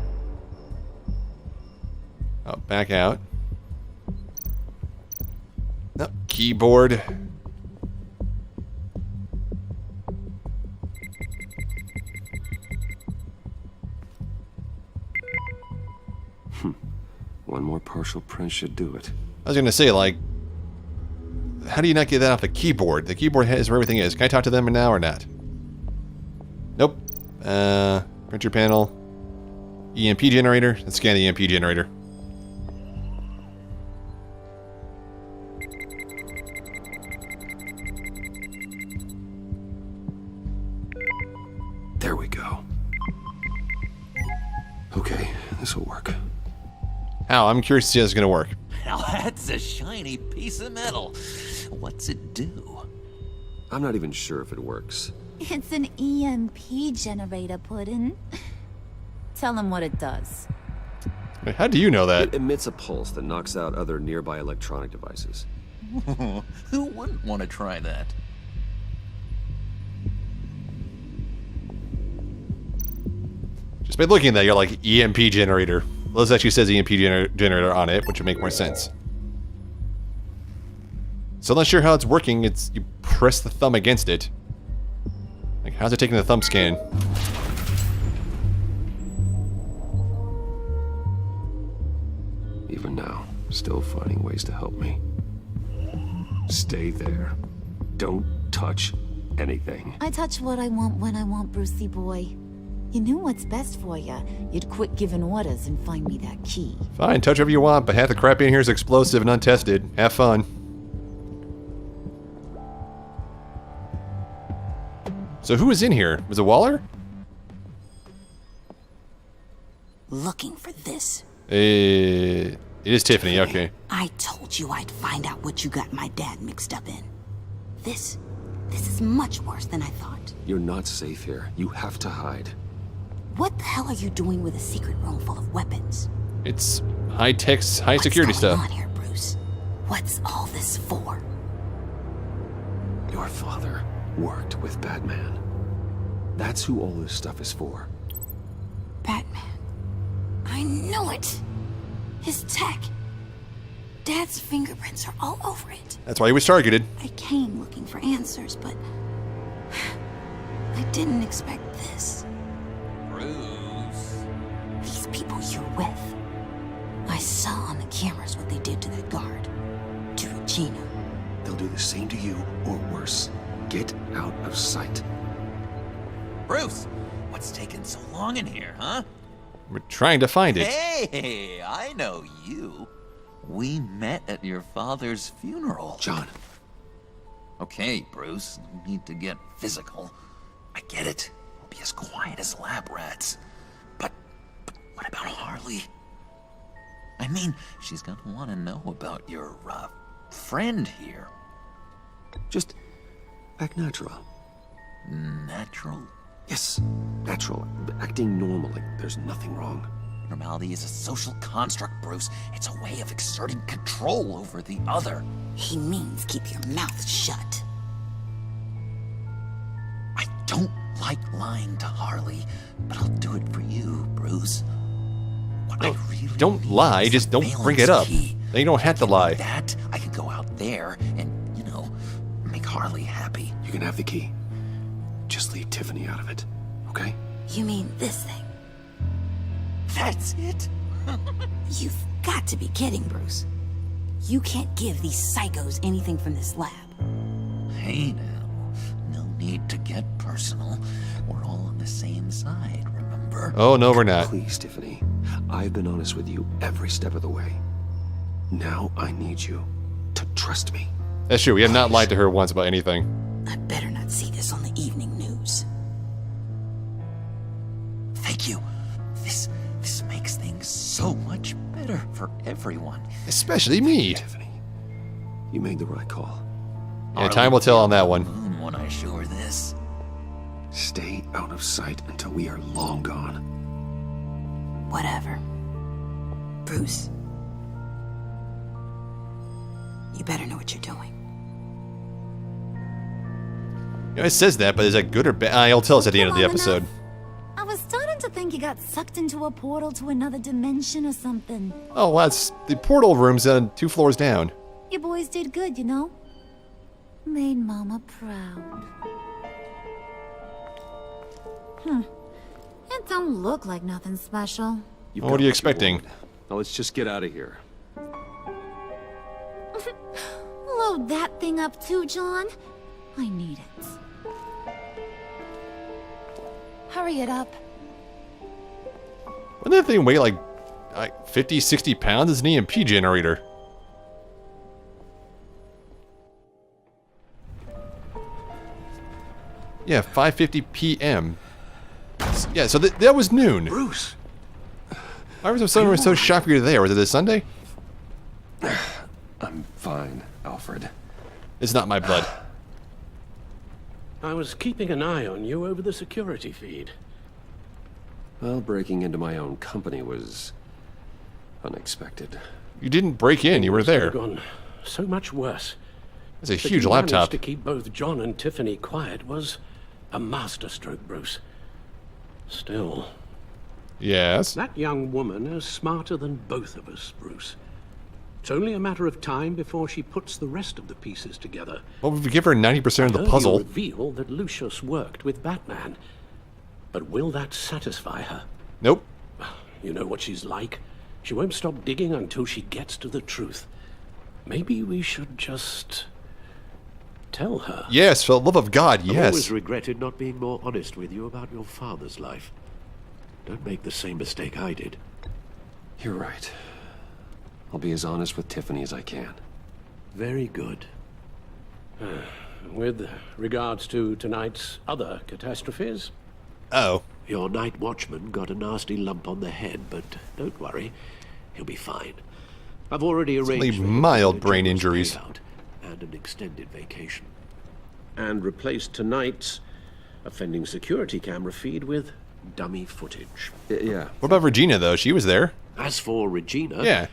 Oh, back out. No, keyboard. One more partial print should do it. I was gonna say, like, how do you not get that off the keyboard? The keyboard is where everything is. Can I talk to them now or not? Nope. Printer panel. EMP generator. Let's scan the EMP generator. There we go. Okay, this will work. How? I'm curious to see how this is gonna work. Now that's a shiny piece of metal. What's it do? I'm not even sure if it works. It's an EMP generator, Puddin'. Tell him what it does. Wait, how do you know that? It emits a pulse that knocks out other nearby electronic devices. Who wouldn't want to try that? Just by looking at that, you're like, EMP generator. Well, this actually says EMP generator on it, which would make more sense. Still not sure how it's working. It's you press the thumb against it. Like, how's it taking the thumb scan? Even now, still finding ways to help me. Stay there. Don't touch anything. I touch what I want when I want, Brucey boy. You knew what's best for you. You'd quit giving orders and find me that key. Fine, touch whatever you want, but half the crap in here is explosive and untested. Have fun. So who was in here? Was it Waller? Looking for this. It is Tiffany, okay. I told you I'd find out what you got my dad mixed up in. This is much worse than I thought. You're not safe here. You have to hide. What the hell are you doing with a secret room full of weapons? It's high-tech, high-security stuff. What's going on here, Bruce? What's all this for? Your father worked with Batman. That's who all this stuff is for. Batman. I knew it! His tech. Dad's fingerprints are all over it. That's why he was targeted. I came looking for answers, but I didn't expect this. Bruce. These people you're with. I saw on the cameras what they did to that guard. To Regina. They'll do the same to you, or worse. Get out of sight. Bruce, what's taking so long in here, huh? We're trying to find it. Hey, I know you. We met at your father's funeral. John. Okay, Bruce, no need to get physical. I get it. We'll be as quiet as lab rats. But what about Harley? I mean, she's gonna want to know about your, friend here. Just act natural. Natural? Yes, natural. Acting normally. There's nothing wrong. Normality is a social construct, Bruce. It's a way of exerting control over the other. He means keep your mouth shut. I don't like lying to Harley, but I'll do it for you, Bruce. What I really don't lie, just don't bring it up. Then you don't have to lie. That, I can go out there and, make Harley happy. You can have the key. Just leave Tiffany out of it, okay? You mean this thing? That's it? You've got to be kidding, Bruce. You can't give these psychos anything from this lab. Hey now, no need to get personal. We're all on the same side, remember? Oh, no, we're not. Please, Tiffany. I've been honest with you every step of the way. Now I need you to trust me. That's true. We have not lied to her once about anything. I better not see this on the evening news. Thank you. This makes things so much better for everyone. Especially me. Tiffany, you made the right call. Yeah, time will tell on that one. When I show her this. Stay out of sight until we are long gone. Whatever. Bruce. You better know what you're doing. You know, it says that, but is that good or bad? He'll tell us at the end of the episode. I was starting to think you got sucked into a portal to another dimension or something. Oh, well, it's the portal room's 2 floors down. You boys did good, you know? Made Mama proud. It don't look like nothing special. What are you expecting? Now let's just get out of here. Load that thing up too, John. I need it. Hurry it up. Wouldn't that thing weigh like 50, 60 pounds? It's an EMP generator. Yeah, 5:50 p.m. Yeah, so that was noon. Bruce! Why was someone so shocked you were there? Was it a Sunday? I'm fine, Alfred. It's not my blood. I was keeping an eye on you over the security feed. Well, breaking into my own company was unexpected. You didn't break in, you were there. Gone so much worse. It's a But huge you laptop. managed to keep both John and Tiffany quiet was a masterstroke, Bruce. Still. Yes? That young woman is smarter than both of us, Bruce. It's only a matter of time before she puts the rest of the pieces together. Well, if we give her 90% of the puzzle. You reveal that Lucius worked with Batman. But will that satisfy her? Nope. You know what she's like. She won't stop digging until she gets to the truth. Maybe we should just tell her. Yes, for the love of God, I've yes. always regretted not being more honest with you about your father's life. Don't make the same mistake I did. You're right. I'll be as honest with Tiffany as I can. Very good. With regards to tonight's other catastrophes? Oh. Your night watchman got a nasty lump on the head, but don't worry. He'll be fine. I've already arranged for mild brain injuries and an extended vacation. And replaced tonight's offending security camera feed with dummy footage. Yeah. What about Regina, though? She was there. As for Regina... Yeah.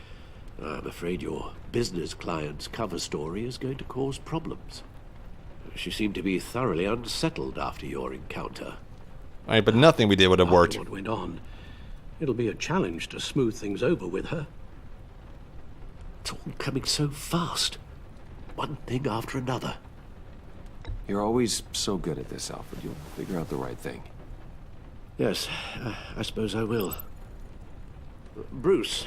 I'm afraid your business client's cover story is going to cause problems. She seemed to be thoroughly unsettled after your encounter. Alright, but nothing we did would have worked. After what went on, it'll be a challenge to smooth things over with her. It's all coming so fast. One thing after another. You're always so good at this, Alfred. You'll figure out the right thing. Yes, I suppose I will. Bruce,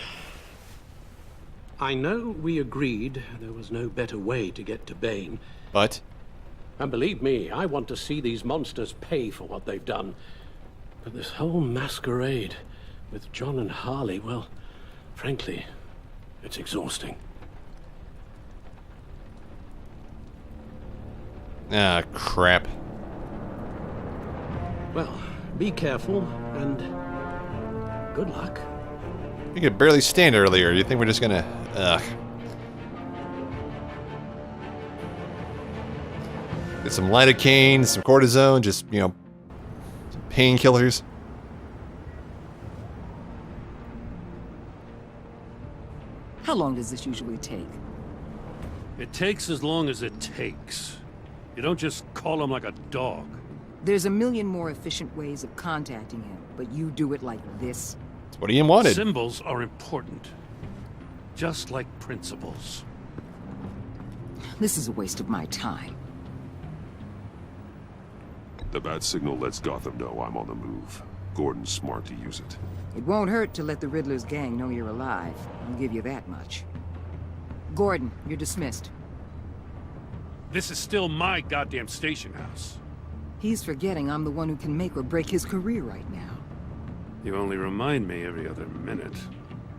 I know we agreed there was no better way to get to Bane. But? And believe me, I want to see these monsters pay for what they've done. But this whole masquerade with John and Harley, well, frankly, it's exhausting. Ah, crap. Well, be careful, and good luck. You could barely stand earlier. You think we're just gonna... Ugh. Get some lidocaine, some cortisone, just, you know, some painkillers. How long does this usually take? It takes as long as it takes. You don't just call him like a dog. There's a million more efficient ways of contacting him, but you do it like this? That's what Ian wanted. Symbols are important. Just like principles. This is a waste of my time. The bat signal lets Gotham know I'm on the move. Gordon's smart to use it. It won't hurt to let the Riddler's gang know you're alive. I'll give you that much. Gordon, you're dismissed. This is still my goddamn station house. He's forgetting I'm the one who can make or break his career right now. You only remind me every other minute.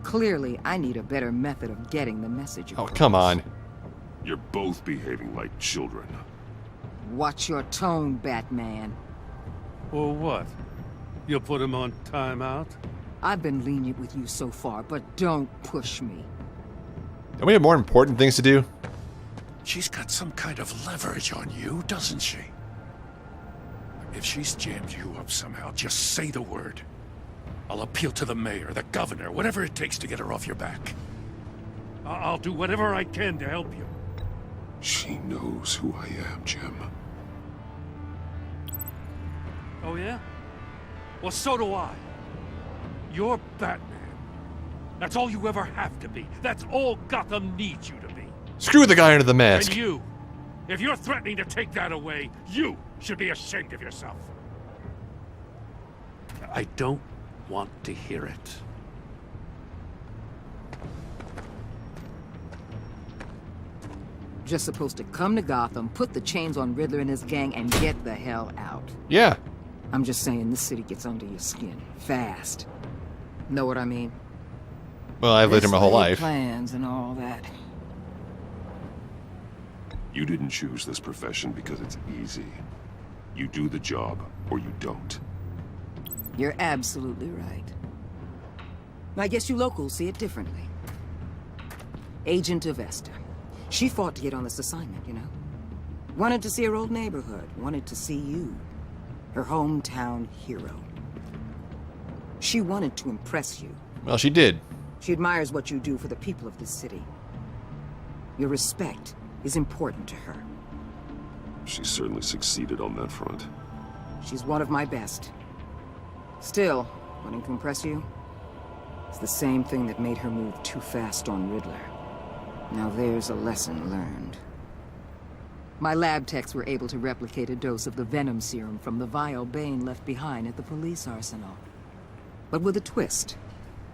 Clearly, I need a better method of getting the message across. Oh, come on. You're both behaving like children. Watch your tone, Batman. Or what? You'll put him on timeout? I've been lenient with you so far, but don't push me. Don't we have more important things to do? She's got some kind of leverage on you, doesn't she? If she's jammed you up somehow, just say the word. I'll appeal to the mayor, the governor, whatever it takes to get her off your back. I'll do whatever I can to help you. She knows who I am, Jim. Oh, yeah? Well, so do I. You're Batman. That's all you ever have to be. That's all Gotham needs you to be. Screw the guy under the mask. And you, if you're threatening to take that away, you should be ashamed of yourself. I don't want to hear it. Just supposed to come to Gotham, put the chains on Riddler and his gang, and get the hell out. Yeah. I'm just saying, this city gets under your skin. Fast. Know what I mean? Well, I've lived here my whole life. Plans and all that. You didn't choose this profession because it's easy. You do the job, or you don't. You're absolutely right. I guess you locals see it differently. Agent Avesta. She fought to get on this assignment, you know? Wanted to see her old neighborhood. Wanted to see you. Her hometown hero. She wanted to impress you. Well, she did. She admires what you do for the people of this city. Your respect is important to her. She certainly succeeded on that front. She's one of my best. Still, wanting to impress you? It's the same thing that made her move too fast on Riddler. Now there's a lesson learned. My lab techs were able to replicate a dose of the venom serum from the vial Bane left behind at the police arsenal. But with a twist.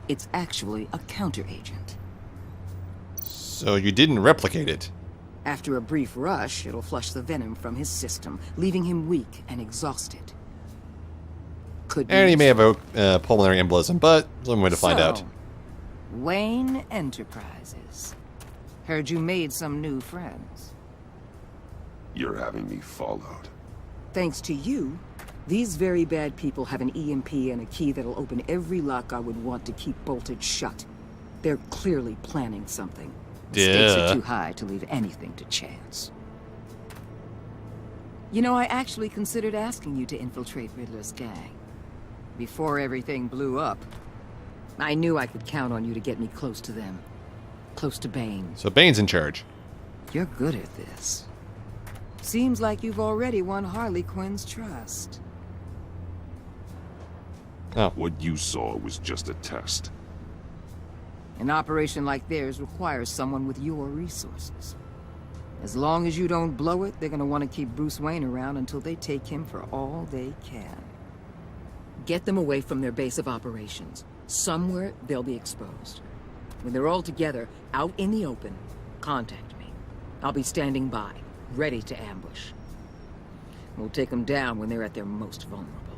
It's actually a counteragent. So you didn't replicate it? After a brief rush, it'll flush the venom from his system, leaving him weak and exhausted. And he may have a pulmonary embolism, but there's only way to find out. Wayne Enterprises. Heard you made some new friends. You're having me followed. Thanks to you, these very bad people have an EMP and a key that'll open every lock I would want to keep bolted shut. They're clearly planning something. The stakes are too high to leave anything to chance. You know, I actually considered asking you to infiltrate Riddler's gang. Before everything blew up, I knew I could count on you to get me close to them. Close to Bane. So Bane's in charge. You're good at this. Seems like you've already won Harley Quinn's trust. Oh. What you saw was just a test. An operation like theirs requires someone with your resources. As long as you don't blow it, they're gonna want to keep Bruce Wayne around until they take him for all they can. Get them away from their base of operations. Somewhere they'll be exposed. When they're all together, out in the open, contact me. I'll be standing by, ready to ambush. We'll take them down when they're at their most vulnerable.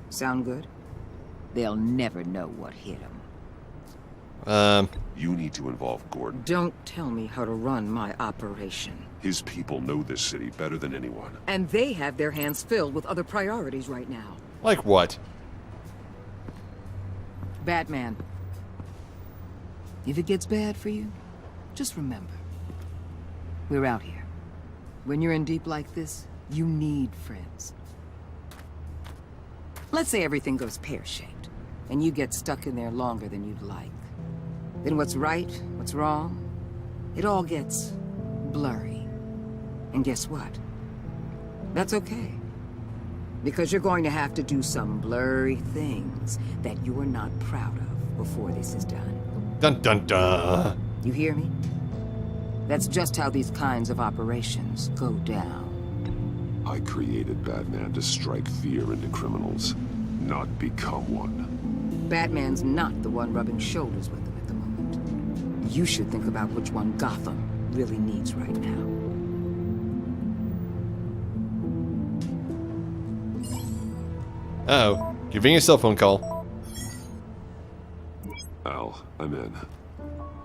Sound good? They'll never know what hit them. You need to involve Gordon. Don't tell me how to run my operation. His people know this city better than anyone. And they have their hands filled with other priorities right now. Like what? Batman. If it gets bad for you, just remember. We're out here. When you're in deep like this, you need friends. Let's say everything goes pear-shaped, and you get stuck in there longer than you'd like. Then what's right, what's wrong, it all gets blurry. And guess what? That's okay. Because you're going to have to do some blurry things that you're not proud of before this is done. Dun dun dun. You hear me? That's just how these kinds of operations go down. I created Batman to strike fear into criminals, not become one. Batman's not the one rubbing shoulders with them at the moment. You should think about which one Gotham really needs right now. Uh-oh. Convenient cell phone call. Al, I'm in.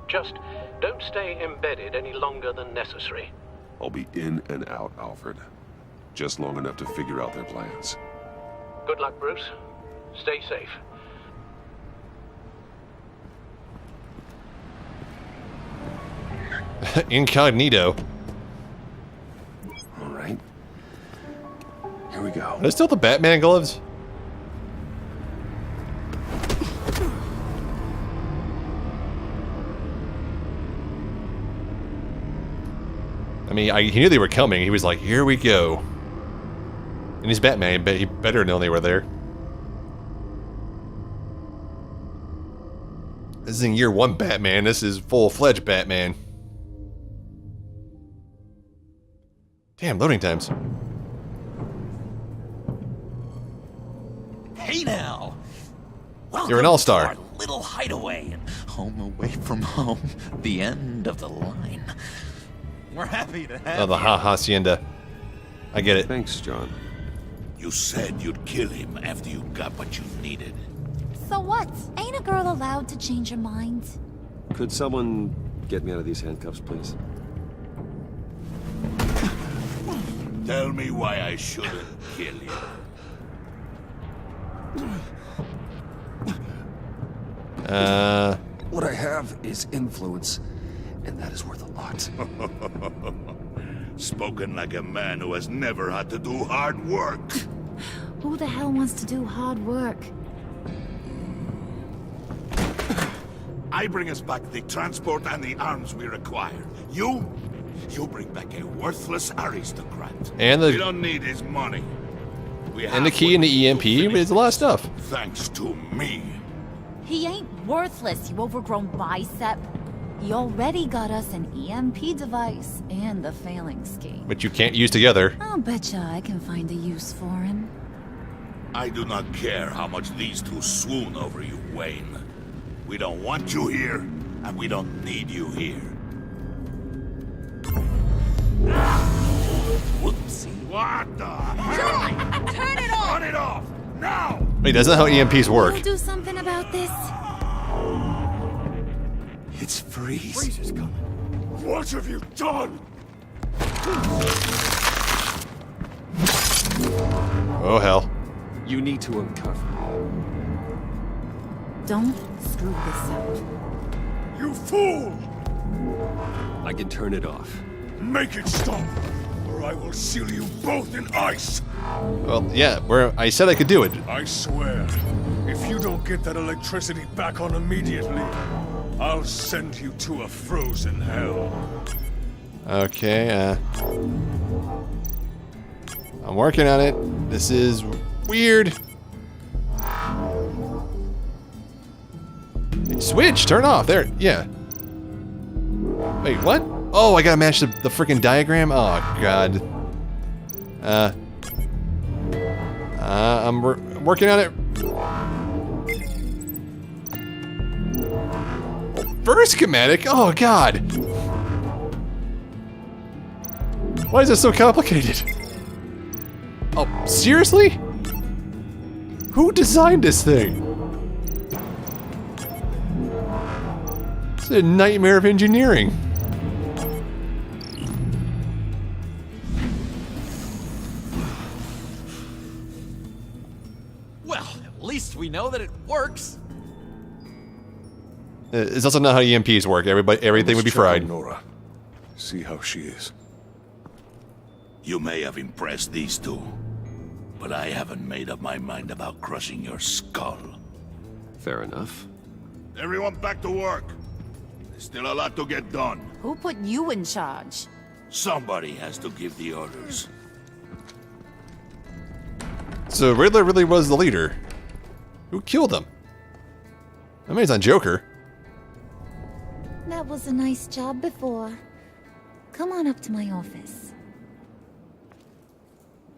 Just don't stay embedded any longer than necessary. I'll be in and out, Alfred. Just long enough to figure out their plans. Good luck, Bruce. Stay safe. Incognito. All right. Here we go. Are they still the Batman gloves? I mean, he knew they were coming. He was like, here we go. And he's Batman, but he better know they were there. This isn't year one Batman. This is full-fledged Batman. Damn, loading times. Hey now! You're an all-star. Welcome to our little hideaway, home away from home, the end of the line. We're happy to have Oh, the hacienda. I get it. Thanks, John. You said you'd kill him after you got what you needed. So what? Ain't a girl allowed to change her mind? Could someone get me out of these handcuffs, please? Tell me why I shouldn't kill you. What I have is influence, and that is worth a lot. Spoken like a man who has never had to do hard work. Who the hell wants to do hard work? I bring us back the transport and the arms we require. You bring back a worthless aristocrat. And we don't need his money. And the key and the EMP is a lot of stuff. Thanks to me. He ain't worthless, you overgrown bicep. He already got us an EMP device and the failing scheme. But you can't use together. I'll betcha I can find a use for him. I do not care how much these two swoon over you, Wayne. We don't want you here, and we don't need you here. Whoopsie. What the? Turn it off! Turn it off! Now! Wait, that's not how EMPs work. We'll do something about this. It's Freeze. Freeze is coming. What have you done? Oh, hell. You need to uncuff me. Don't screw this up. You fool! I can turn it off. Make it stop, or I will seal you both in ice! Well, yeah, I said I could do it. I swear, if you don't get that electricity back on immediately, I'll send you to a frozen hell. Okay, I'm working on it. This is weird. Switch, turn off. There, yeah. Wait, what? Oh, I gotta match the freaking diagram? Oh, God. I'm working on it. First schematic? Oh, God. Why is this so complicated? Oh, seriously? Who designed this thing? It's a nightmare of engineering. Well, at least we know that it works. It's also not how EMPs work. Everything would be fried. Nora. See how she is. You may have impressed these two, but I haven't made up my mind about crushing your skull. Fair enough. Everyone back to work. There's still a lot to get done. Who put you in charge? Somebody has to give the orders. So Riddler really was the leader. Who killed him? I mean, he's on Joker. That was a nice job before. Come on up to my office.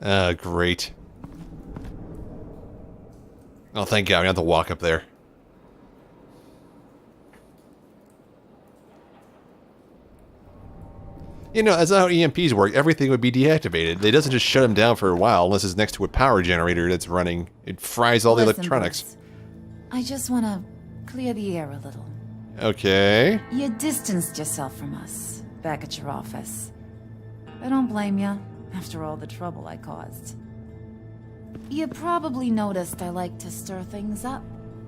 Great. Oh, thank God, we have to walk up there. You know, that's not how EMPs work. Everything would be deactivated. It doesn't just shut them down for a while unless it's next to a power generator that's running. It fries all the Listen, electronics. Bruce, I just want to clear the air a little. Okay. You distanced yourself from us back at your office. I don't blame you, after all the trouble I caused. You probably noticed I like to stir things up.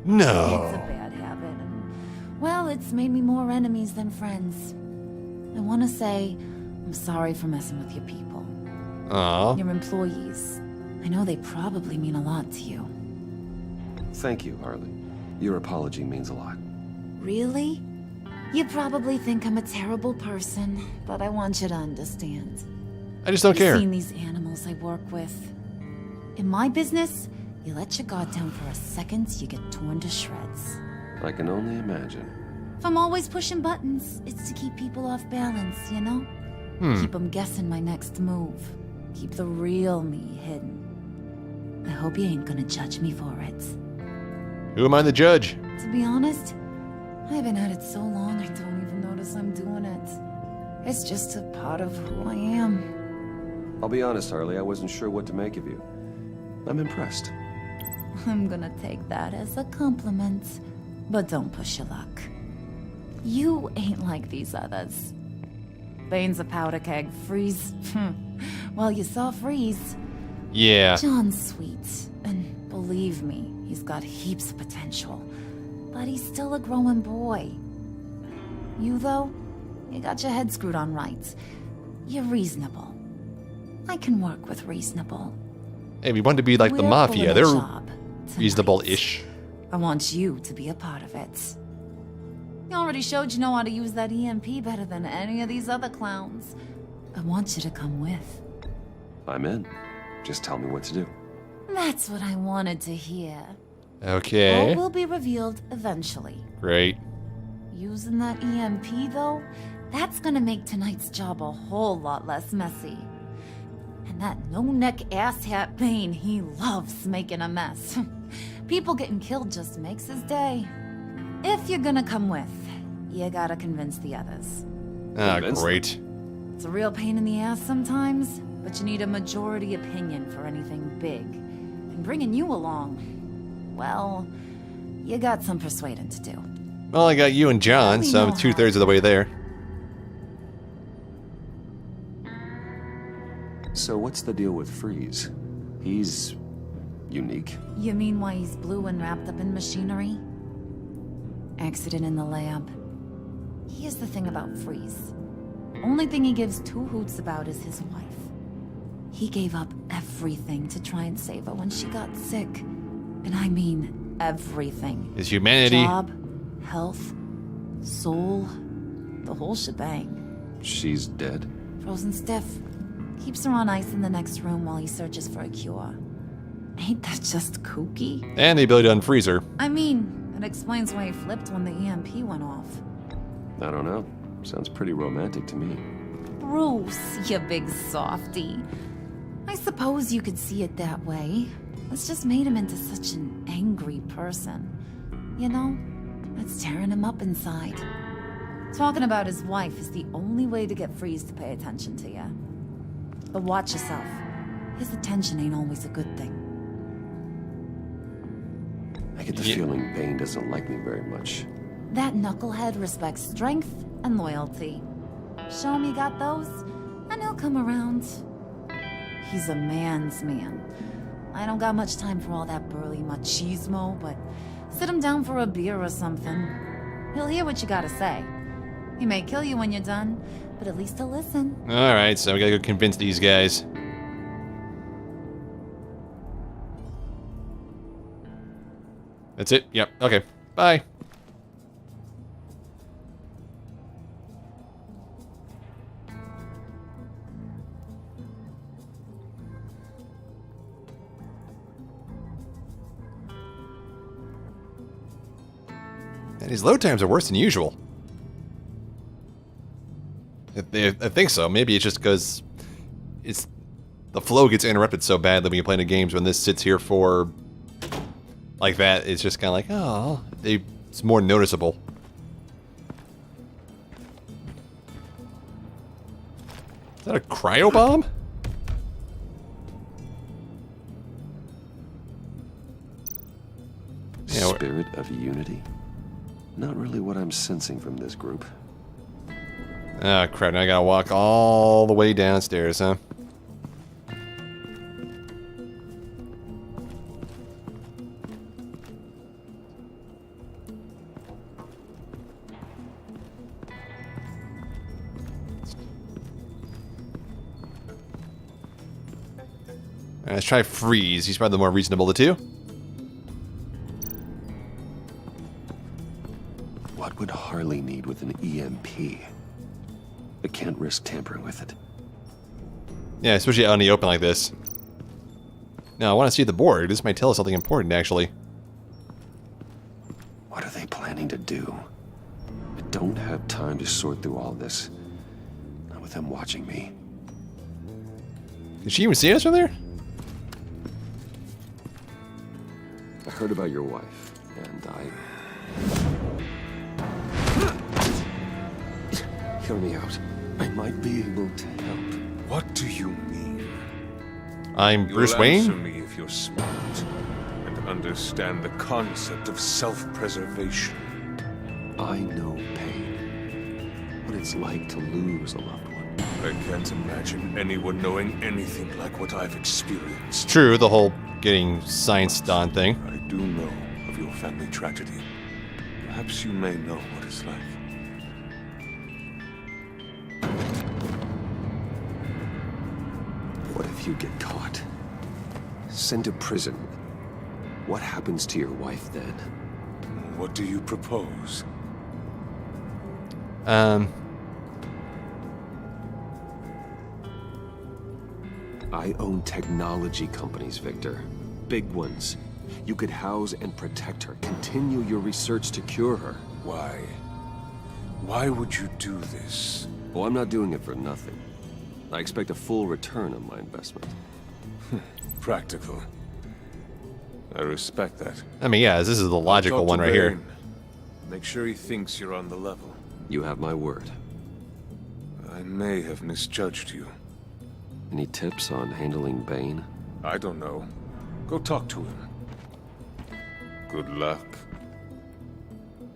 No. It's a bad habit, and, well, it's made me more enemies than friends. I want to say I'm sorry for messing with your people. Aw. Your employees. I know they probably mean a lot to you. Thank you, Harley. Your apology means a lot. Really? You probably think I'm a terrible person, but I want you to understand. I just don't care. You've seen these animals I work with. In my business, you let your guard down for a second, you get torn to shreds. I can only imagine. If I'm always pushing buttons, it's to keep people off balance, you know? Keep them guessing my next move. Keep the real me hidden. I hope you ain't gonna judge me for it. Who am I the judge? To be honest, I've been at it so long I don't even notice I'm doing it. It's just a part of who I am. I'll be honest, Harley, I wasn't sure what to make of you. I'm impressed. I'm gonna take that as a compliment, but don't push your luck. You ain't like these others. Bane's a powder keg. Freeze. Well, you saw Freeze. Yeah. John's sweet, and believe me, he's got heaps of potential. But he's still a growing boy. You, though, you got your head screwed on right. You're reasonable. I can work with reasonable. Hey, we want to be like the We're mafia. pulling a They're job reasonable-ish. I want you to be a part of it. You already showed you know how to use that EMP better than any of these other clowns. I want you to come with. I'm in. Just tell me what to do. That's what I wanted to hear. Okay. All will be revealed eventually. Great. Using that EMP, though, that's gonna make tonight's job a whole lot less messy. And that no-neck asshat Bane, he loves making a mess. People getting killed just makes his day. If you're gonna come with, you gotta convince the others. Ah, great. It's a real pain in the ass sometimes, but you need a majority opinion for anything big. And bringing you along, well, you got some persuading to do. Well, I got you and John, so I'm 2/3 of the way there. So what's the deal with Freeze? He's unique. You mean why he's blue and wrapped up in machinery? Accident in the lab. Here's the thing about Freeze. Only thing he gives two hoots about is his wife. He gave up everything to try and save her when she got sick. And I mean everything. His humanity. Job, health, soul, the whole shebang. She's dead? Frozen stiff. Keeps her on ice in the next room while he searches for a cure. Ain't that just kooky? And the ability to unfreeze her. I mean, it explains why he flipped when the EMP went off. I don't know. Sounds pretty romantic to me. Bruce, you big softy. I suppose you could see it that way. It's just made him into such an angry person. You know, it's tearing him up inside. Talking about his wife is the only way to get Freeze to pay attention to you. But watch yourself. His attention ain't always a good thing. I get the feeling Bane doesn't like me very much. That knucklehead respects strength and loyalty. Show him you got those, and he'll come around. He's a man's man. I don't got much time for all that burly machismo, but sit him down for a beer or something. He'll hear what you gotta say. He may kill you when you're done, but at least he'll listen. Alright, so we gotta go convince these guys. That's it? Yep. Okay. Bye. And his load times are worse than usual. I think so. Maybe it's just because it's the flow gets interrupted so badly when you're playing the games when this sits here for like that. It's just kind of like, oh, it's more noticeable. Is that a cryo bomb? Spirit of unity? Not really what I'm sensing from this group. Ah, crap. Now I gotta walk all the way downstairs, huh? Let's try Freeze. He's probably the more reasonable of the two. What would Harley need with an EMP? I can't risk tampering with it. Yeah, especially out in the open like this. Now, I want to see the board. This might tell us something important, actually. What are they planning to do? I don't have time to sort through all this. Not with them watching me. Did she even see us from there? I heard about your wife, and Hear me out. I might be able to help. What do you mean? I'm Bruce You'll Wayne? answer me if you're smart and understand the concept of self-preservation. I know pain. What it's like to lose a loved one. I can't imagine anyone knowing anything like what I've experienced. True, the whole getting science done thing. I do know of your family tragedy. Perhaps you may know what it's like. What if you get caught? Sent to prison. What happens to your wife then? What do you propose? I own technology companies, Victor. Big ones. You could house and protect her. Continue your research to cure her. Why? Why would you do this? Oh, I'm not doing it for nothing. I expect a full return on my investment. Practical. I respect that. I mean, yeah, this is the logical one right here. Make sure he thinks you're on the level. You have my word. I may have misjudged you. Any tips on handling Bane? I don't know. Go talk to him. Good luck.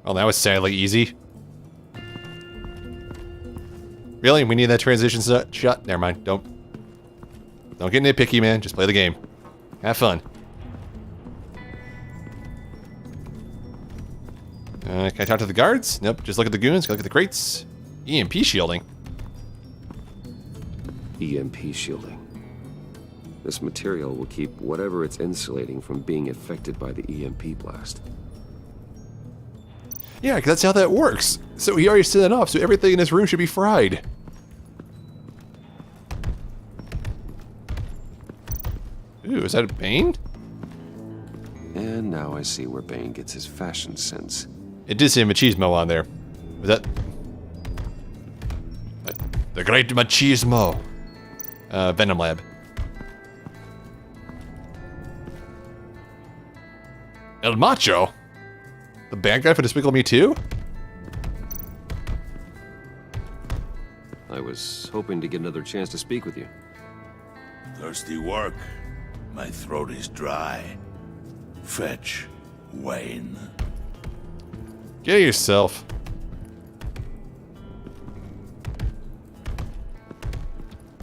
Oh, that was sadly easy. Really? We need that transition shot? Never mind. Don't get nitpicky, man. Just play the game. Have fun. Can I talk to the guards? Nope. Just look at the goons. Look at the crates. EMP shielding. EMP shielding. This material will keep whatever it's insulating from being affected by the EMP blast. Yeah, because that's how that works. So he already set it off, so everything in this room should be fried. Ooh, is that a Bane? And now I see where Bane gets his fashion sense. It did say machismo on there. Was that... the great machismo. Venom Lab. El Macho? The bad guy for Despicable Me 2? I was hoping to get another chance to speak with you. Thirsty work? My throat is dry. Fetch, Wayne. Get yourself.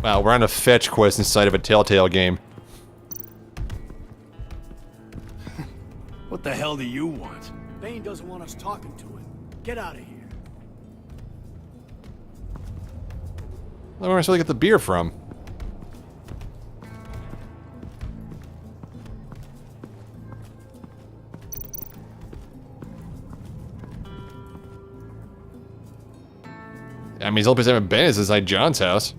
Wow, we're on a fetch quest inside of a Telltale game. What the hell do you want? Bane doesn't want us talking to him. Get out of here. Where am I supposed to get the beer from? I mean, the only place I haven't been is inside John's house.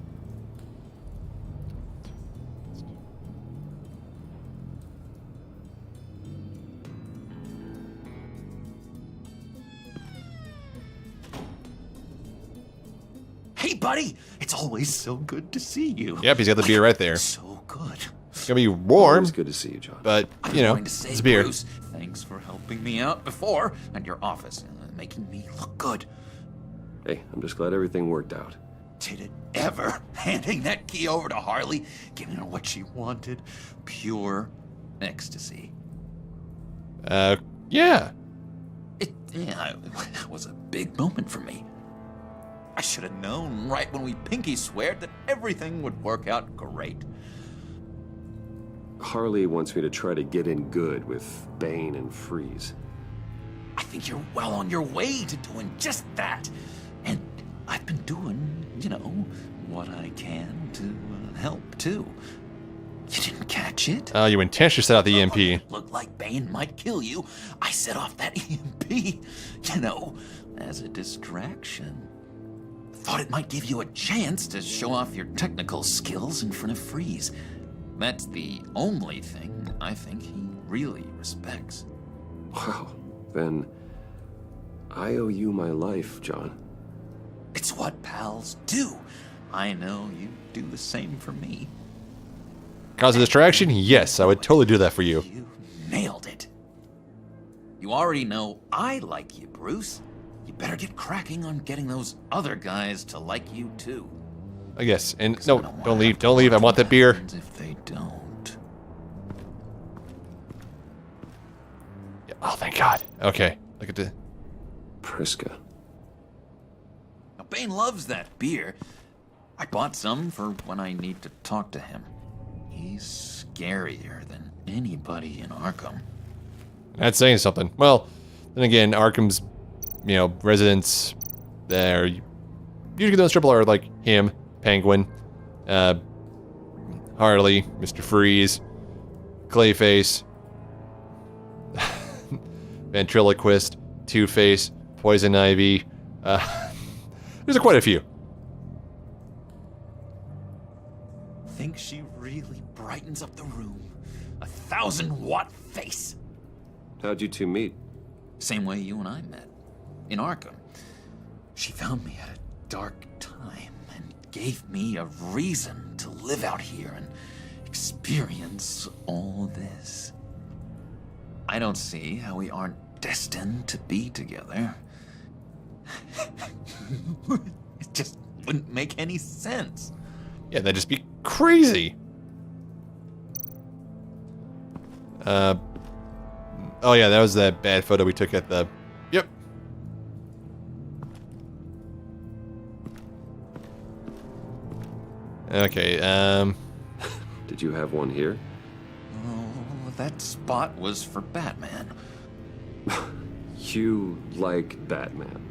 Hey, buddy! It's always so good to see you. Yep, he's got the beer right there. So good. It's gonna be warm. It's good to see you, John. But, you know, it's a beer. Bruce, thanks for helping me out before at your office, making me look good. Hey, I'm just glad everything worked out. Did it ever? Handing that key over to Harley, giving her what she wanted. Pure ecstasy. Yeah. It was a big moment for me. I should have known right when we pinky sweared that everything would work out great. Harley wants me to try to get in good with Bane and Freeze. I think you're well on your way to doing just that. And I've been doing, you know, what I can to help, too. You didn't catch it? Oh, you intentionally set out the EMP. Looked like Bane might kill you. I set off that EMP, you know, as a distraction. Thought it might give you a chance to show off your technical skills in front of Freeze. That's the only thing I think he really respects. Wow. Then I owe you my life, John. It's what pals do. I know you do the same for me. Cause a distraction? Yes, I would totally do that for you. You nailed it. You already know I like you, Bruce. You better get cracking on getting those other guys to like you too. I guess. And no, don't leave. Don't leave. I want that beer. If they don't. Yeah, oh, thank God. Okay. Look at the Priska. Now, Bane loves that beer. I bought some for when I need to talk to him. He's scarier than anybody in Arkham. That's saying something. Well, then again, Arkham's, you know, residents, they're usually those triple are like him, Penguin, Harley, Mr. Freeze, Clayface, Ventriloquist, Two-Face, Poison Ivy. There's quite a few. Think she really brightens up the room. 1,000-watt face. How'd you two meet? Same way you and I met. In Arkham. She found me at a dark time and gave me a reason to live out here and experience all this. I don't see how we aren't destined to be together. It just wouldn't make any sense. Yeah, that'd just be crazy. Oh yeah, that was that bad photo we took at the... Yep. Okay, Did you have one here? Oh, that spot was for Batman. You like Batman?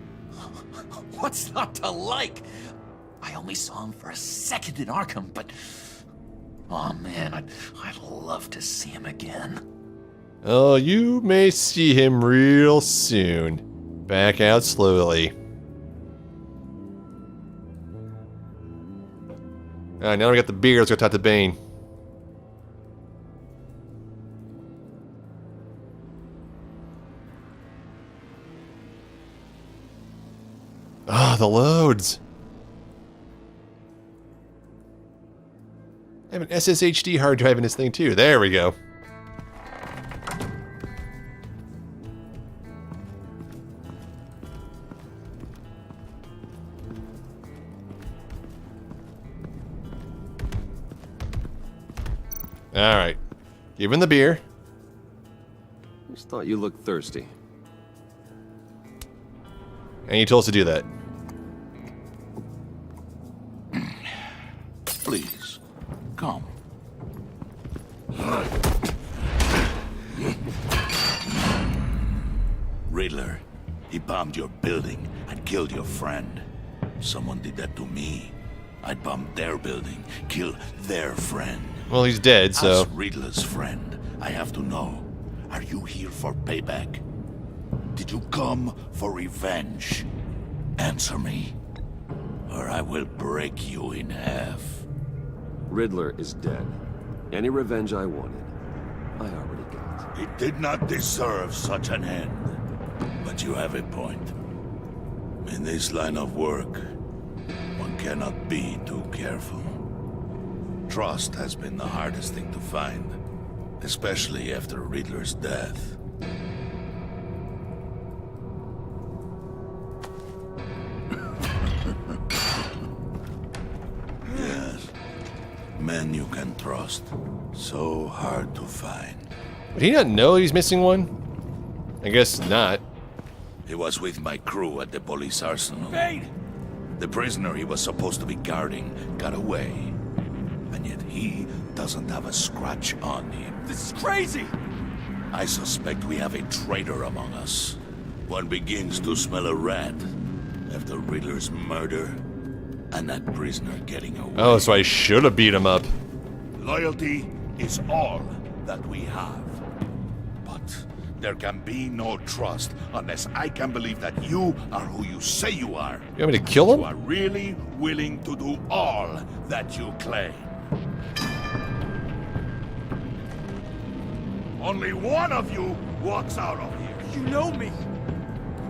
What's not to like? I only saw him for a second in Arkham, but... Oh man, I'd love to see him again. Oh, you may see him real soon. Back out slowly. Alright, now we got the beer. Let's go talk to Bane. Ah, the loads. I have an SSHD hard drive in this thing too. There we go. Alright. Give him the beer. Just thought you looked thirsty. And you told us to do that. Please, come. Riddler, he bombed your building and killed your friend. Someone did that to me. I'd bomb their building, kill their friend. Well, he's dead, so... As Riddler's friend, I have to know. Are you here for payback? Did you come for revenge? Answer me, or I will break you in half. Riddler is dead. Any revenge I wanted, I already got. It did not deserve such an end. But you have a point. In this line of work, one cannot be too careful. Trust has been the hardest thing to find, especially after Riddler's death. Yes. Men you can trust. So hard to find. Would he not know he's missing one? I guess not. He was with my crew at the police arsenal. Bane! The prisoner he was supposed to be guarding got away. And yet he doesn't have a scratch on him. This is crazy! I suspect we have a traitor among us. One begins to smell a rat after Riddler's murder and that prisoner getting away. Oh, so I should have beat him up. Loyalty is all that we have. But there can be no trust unless I can believe that you are who you say you are. You want me to kill him? You are really willing to do all that you claim. Only one of you walks out of here. You know me.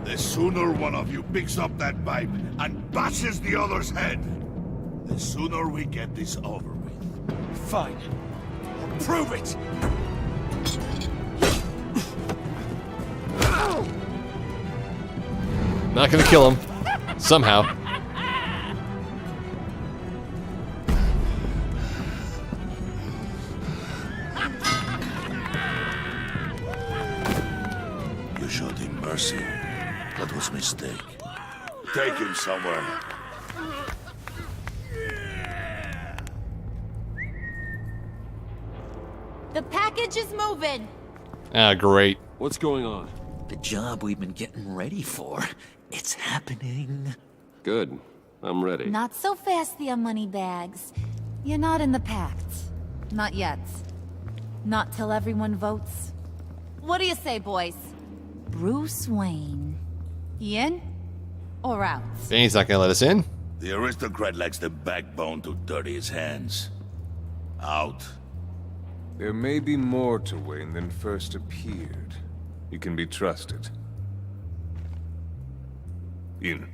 The sooner one of you picks up that pipe and bashes the other's head, the sooner we get this over with. Fine. I'll prove it! Not gonna kill him. Somehow. You showed him mercy. That was a mistake. Take him somewhere. The package is moving. Ah, great. What's going on? The job we've been getting ready for. It's happening. Good. I'm ready. Not so fast there, Moneybags. You're not in the Pact. Not yet. Not till everyone votes. What do you say, boys? Bruce Wayne. In or out? Bane's not gonna let us in. The aristocrat lacks the backbone to dirty his hands. Out. There may be more to Wayne than first appeared. You can be trusted. In.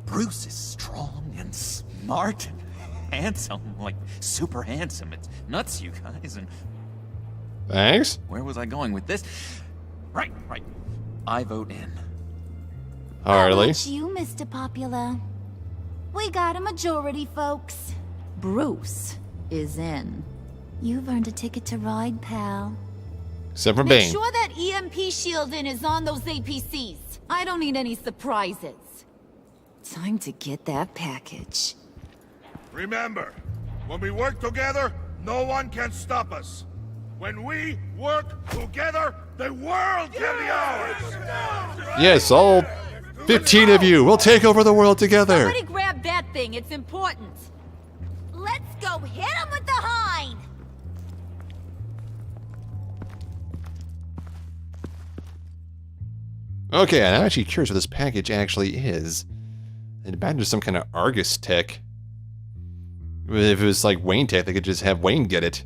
Bruce is strong and smart and handsome, like super handsome. It's nuts, you guys. And thanks. where was I going with this? Right. I vote in. Harley. How about you, Mr. Popular? We got a majority, folks. Bruce is in. You've earned a ticket to ride, pal. Except for Make Bane. sure that EMP shielding is on those APCs. I don't need any surprises. Time to get that package. Remember, when we work together, no one can stop us. When we work together, the world can be ours! Yes, all 15 of you. We'll take over the world together. Somebody grab that thing. It's important. Let's go hit him with the hind. Okay, I'm actually curious what this package actually is. I'd imagine there's some kind of Argus tech. If it was like Wayne tech, they could just have Wayne get it.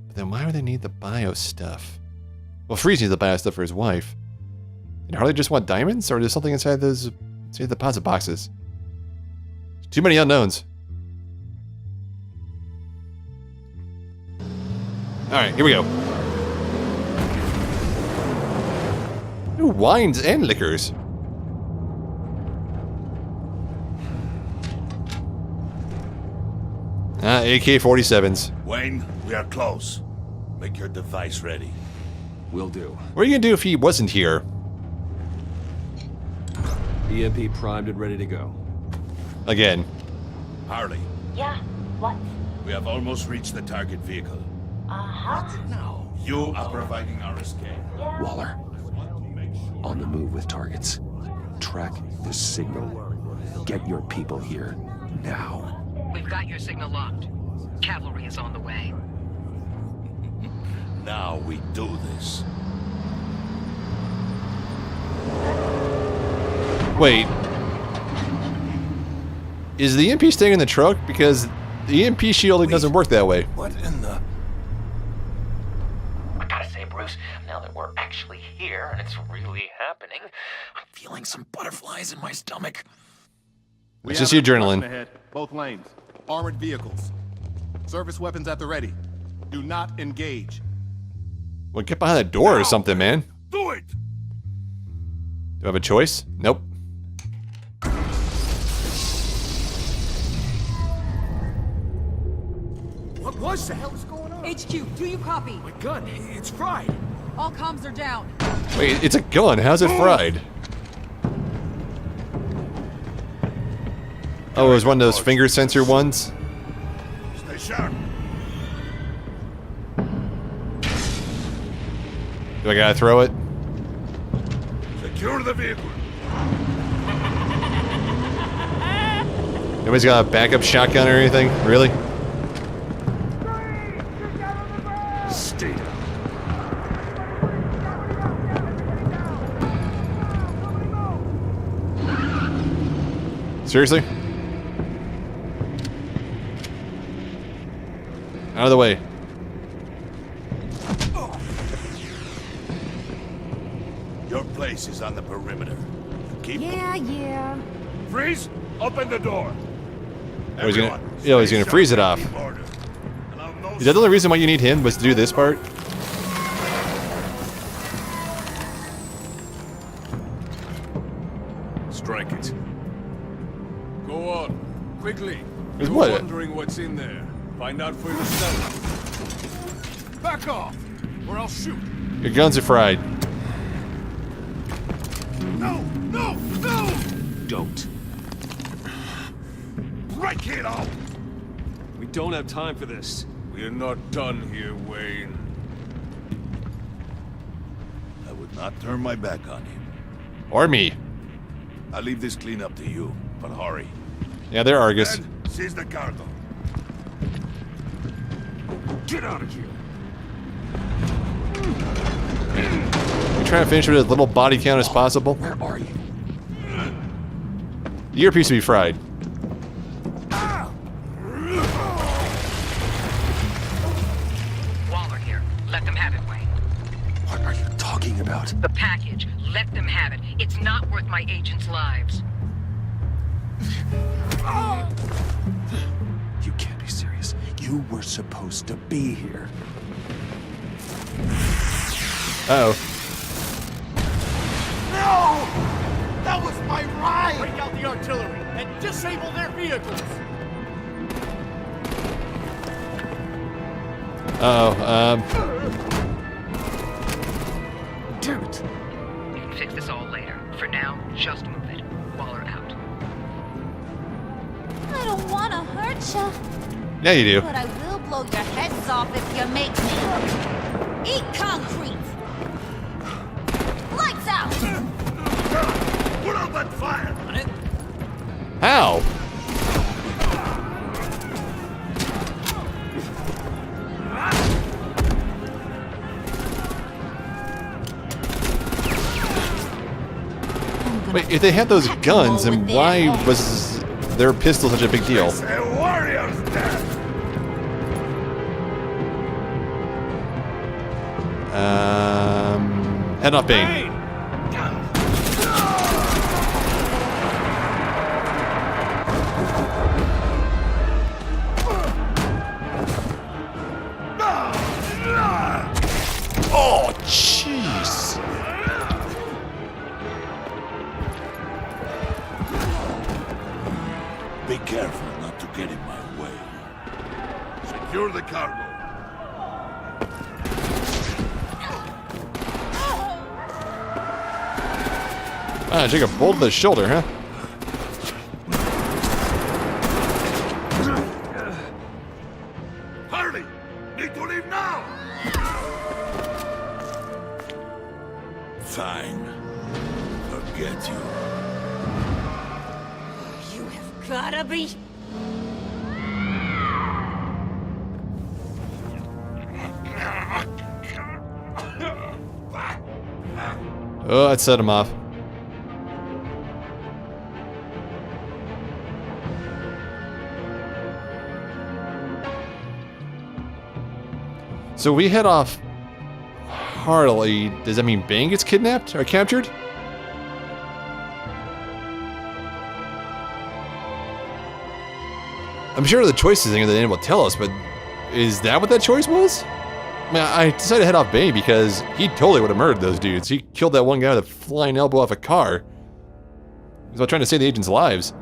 But then why would they need the bio stuff? Well, Freeze needs the bio stuff for his wife. Did Harley just want diamonds, or is there something inside those deposit boxes? Too many unknowns. Alright, here we go. Ooh, wines and liquors. AK-47s. Wayne, we are close. Make your device ready. Will do. What are you gonna do if he wasn't here? EMP primed and ready to go. Again. Harley. Yeah, what? We have almost reached the target vehicle. Uh-huh. No. You are providing our escape. Waller. On the move with targets. Track the signal. Get your people here. Now. We've got your signal locked. Cavalry is on the way. Now we do this. Wait. Is the EMP staying in the truck? Because the EMP shielding doesn't work that way. What in the... I gotta say, Bruce, now that we're actually here and it's really happening, I'm feeling some butterflies in my stomach. It's just the adrenaline. Ahead, both lanes. Armored vehicles. Service weapons at the ready. Do not engage. Well, get behind the door or something, man. Do it! Do I have a choice? Nope. What was that? What the hell is going on? HQ, do you copy? My gun, it's fried. All comms are down. Wait, it's a gun. How's it fried? Oh, it was one of those finger sensor ones? Stay sharp. Do I gotta throw it? Secure the vehicle. Nobody's got a backup shotgun or anything? Really? Stay down. Seriously? Out of the way. Your place is on the perimeter. Keep Yeah. Freeze! Open the door. Oh, he's gonna freeze it off. Is that the only reason why you need him, was to do this part? Strike it. Go on, quickly. Is You're what? wondering what's in there. Find out for yourself. Back off, or I'll shoot. Your guns are fried. No! Don't. Break it out! We don't have time for this. We're not done here, Wayne. I would not turn my back on him. Or me. I'll leave this clean up to you, but hurry. Yeah, they're Argus. And seize the cargo. Get out of here. We're trying to finish with as little body count as possible. Where are you? The earpiece will be fried. Waller here. Let them have it, Wayne. What are you talking about? The package. Let them have it. It's not worth my agents' lives. You can't be serious. You were supposed to be here. Uh-oh. No! That was my ride! Break out the artillery and disable their vehicles! Uh-oh, Damn it. We can fix this all later. For now, just move it. Waller out. I don't want to hurt you. Yeah, you do. But I will blow your heads off if you make me. Eat concrete! Lights out! Put out that fire! How? Wait, if they had those guns, then why was their pistol such a big deal? It's a warrior's death! Head off, Bane. Oh, jeez. Be careful not to get in my way. Secure the cargo. Ah, take a bolt to the shoulder, huh? Hurry! Need to leave now! Fine. Forget you. You have gotta be... Oh, that set him off. So we head off Harley. Does that mean Bane gets kidnapped or captured? I'm sure the choices thing that they will tell us, but is that what that choice was? I mean, I decided to head off Bane because he totally would have murdered those dudes. He killed that one guy with a flying elbow off a car. He was about trying to save the agents' lives.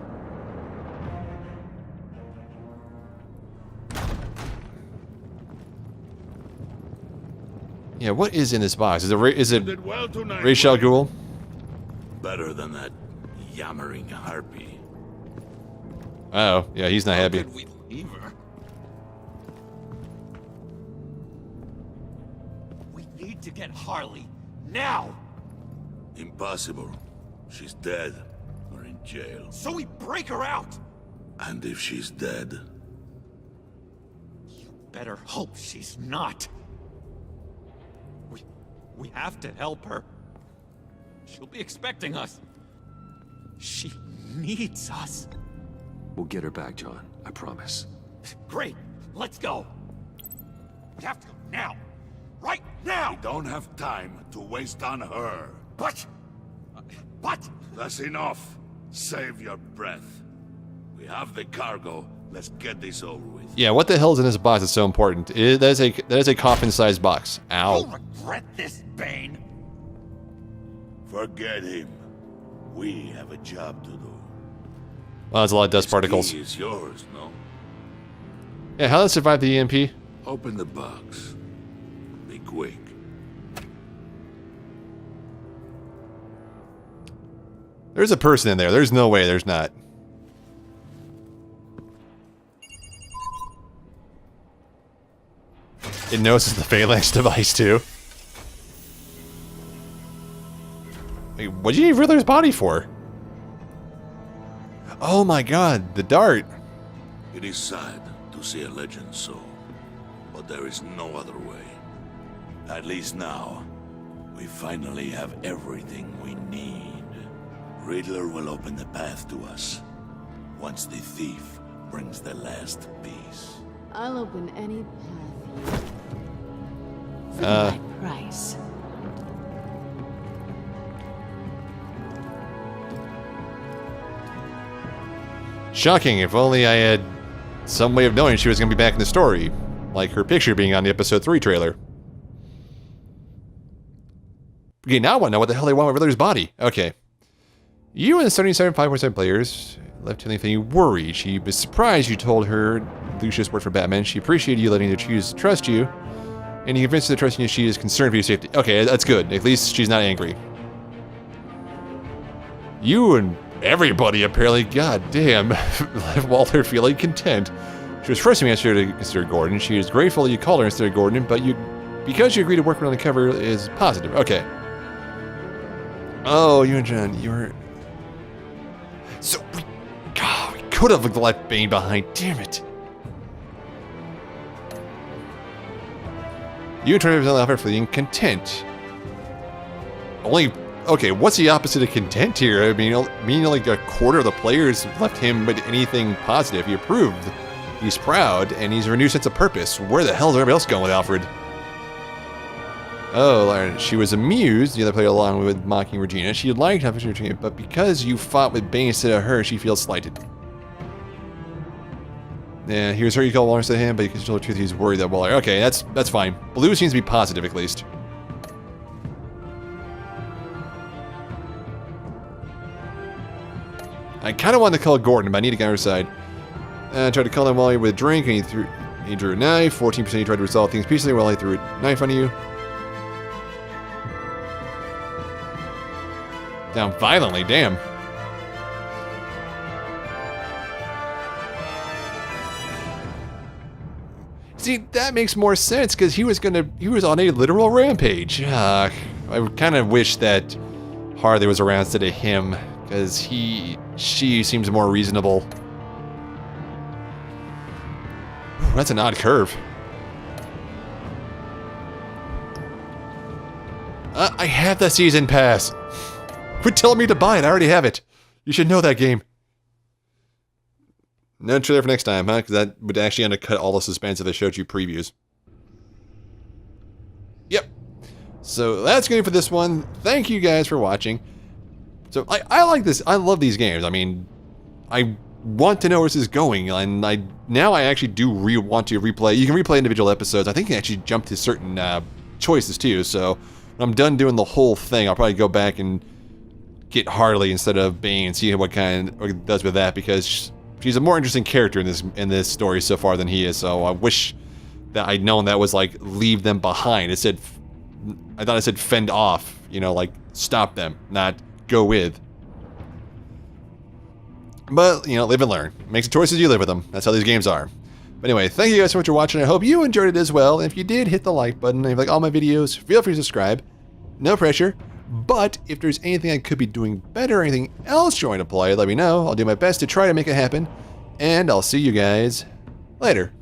Yeah, what is in this box? Is it well tonight, Ra's al Ghul? Better than that yammering harpy. Oh, yeah, he's not happy. We leave her? We need to get Harley now. Impossible. She's dead or in jail. So we break her out. And if she's dead, Better hope she's not. We have to help her. She'll be expecting us. She needs us. We'll get her back, John. I promise. Great. Let's go. We have to go now. Right now. we don't have time to waste on her. But... That's enough. Save your breath. We have the cargo. Let's get this over with. Yeah, what the hell is in this box that's so important? That is a coffin-sized box. Ow. You'll regret this, Bane. Forget him. We have a job to do. Well, that's a lot of dust particles. Key is yours, no? Yeah, how did it survive the EMP? Open the box. Be quick. There's a person in there. There's no way there's not. It knows it's the phalanx device, too. Wait, what'd you need Riddler's body for? Oh my god, the dart. It is sad to see a legend so, but there is no other way. At least now, we finally have everything we need. Riddler will open the path to us, once the thief brings the last piece. I'll open any path for the right price. Shocking, if only I had some way of knowing she was going to be back in the story. Like her picture being on the episode 3 trailer. Okay, now I want to know what the hell they want with Riddler's body. Okay. You and the 77.5% players left Tilly feeling worried. She was surprised you told her Lucius worked for Batman. She appreciated you letting her choose to trust you. And you convinced her that trusting you, she is concerned for your safety. Okay, that's good. At least she's not angry. You and everybody apparently, goddamn, left Walter feeling content. She was first asked her to consider Gordon. She is grateful you called her instead of Gordon, but because you agreed to work on the cover is positive. Okay. Oh, you and John, you were... So, we could have left Bane behind. Damn it. You and Trevor offer feeling content. Only... Okay, what's the opposite of content here? I mean only a quarter of the players left him with anything positive. He approved. He's proud, and he's a renewed sense of purpose. Where the hell is everybody else going with Alfred? Oh, she was amused. The other player, along with mocking Regina, she liked how Regina, but because you fought with Bane instead of her, she feels slighted. Yeah, he was hurt you called Waller instead of him, but you can tell the truth he's worried that Waller. Okay, that's fine. Blue seems to be positive at least. I kind of wanted to call Gordon, but I need to get on her side. I tried to call him while you were with a drink, and he drew a knife. 14% he tried to resolve things peacefully while he threw a knife on you. Down violently, damn. See, that makes more sense because he was on a literal rampage. I kind of wish that Harley was around instead of him because she seems more reasonable. Ooh, that's an odd curve. I have the season pass. Quit telling me to buy it. I already have it. You should know that game. No trailer for next time, huh? Because that would actually undercut all the suspense if they showed you previews. Yep. So that's going for this one. Thank you guys for watching. So I like this. I love these games. I mean, I want to know where this is going, and I actually do want to replay. You can replay individual episodes. I think you can actually jump to certain choices too. So when I'm done doing the whole thing, I'll probably go back and get Harley instead of Bane and see what it does with that, because she's a more interesting character in this story so far than he is. So I wish that I'd known that was like leave them behind. I thought it said fend off, you know, like stop them, not go with. But, you know, live and learn. Make the choices, you live with them. That's how these games are. But anyway, thank you guys so much for watching. I hope you enjoyed it as well. And if you did, hit the like button. And if you like all my videos, feel free to subscribe. No pressure. But if there's anything I could be doing better or anything else you want to play, let me know. I'll do my best to try to make it happen. And I'll see you guys later.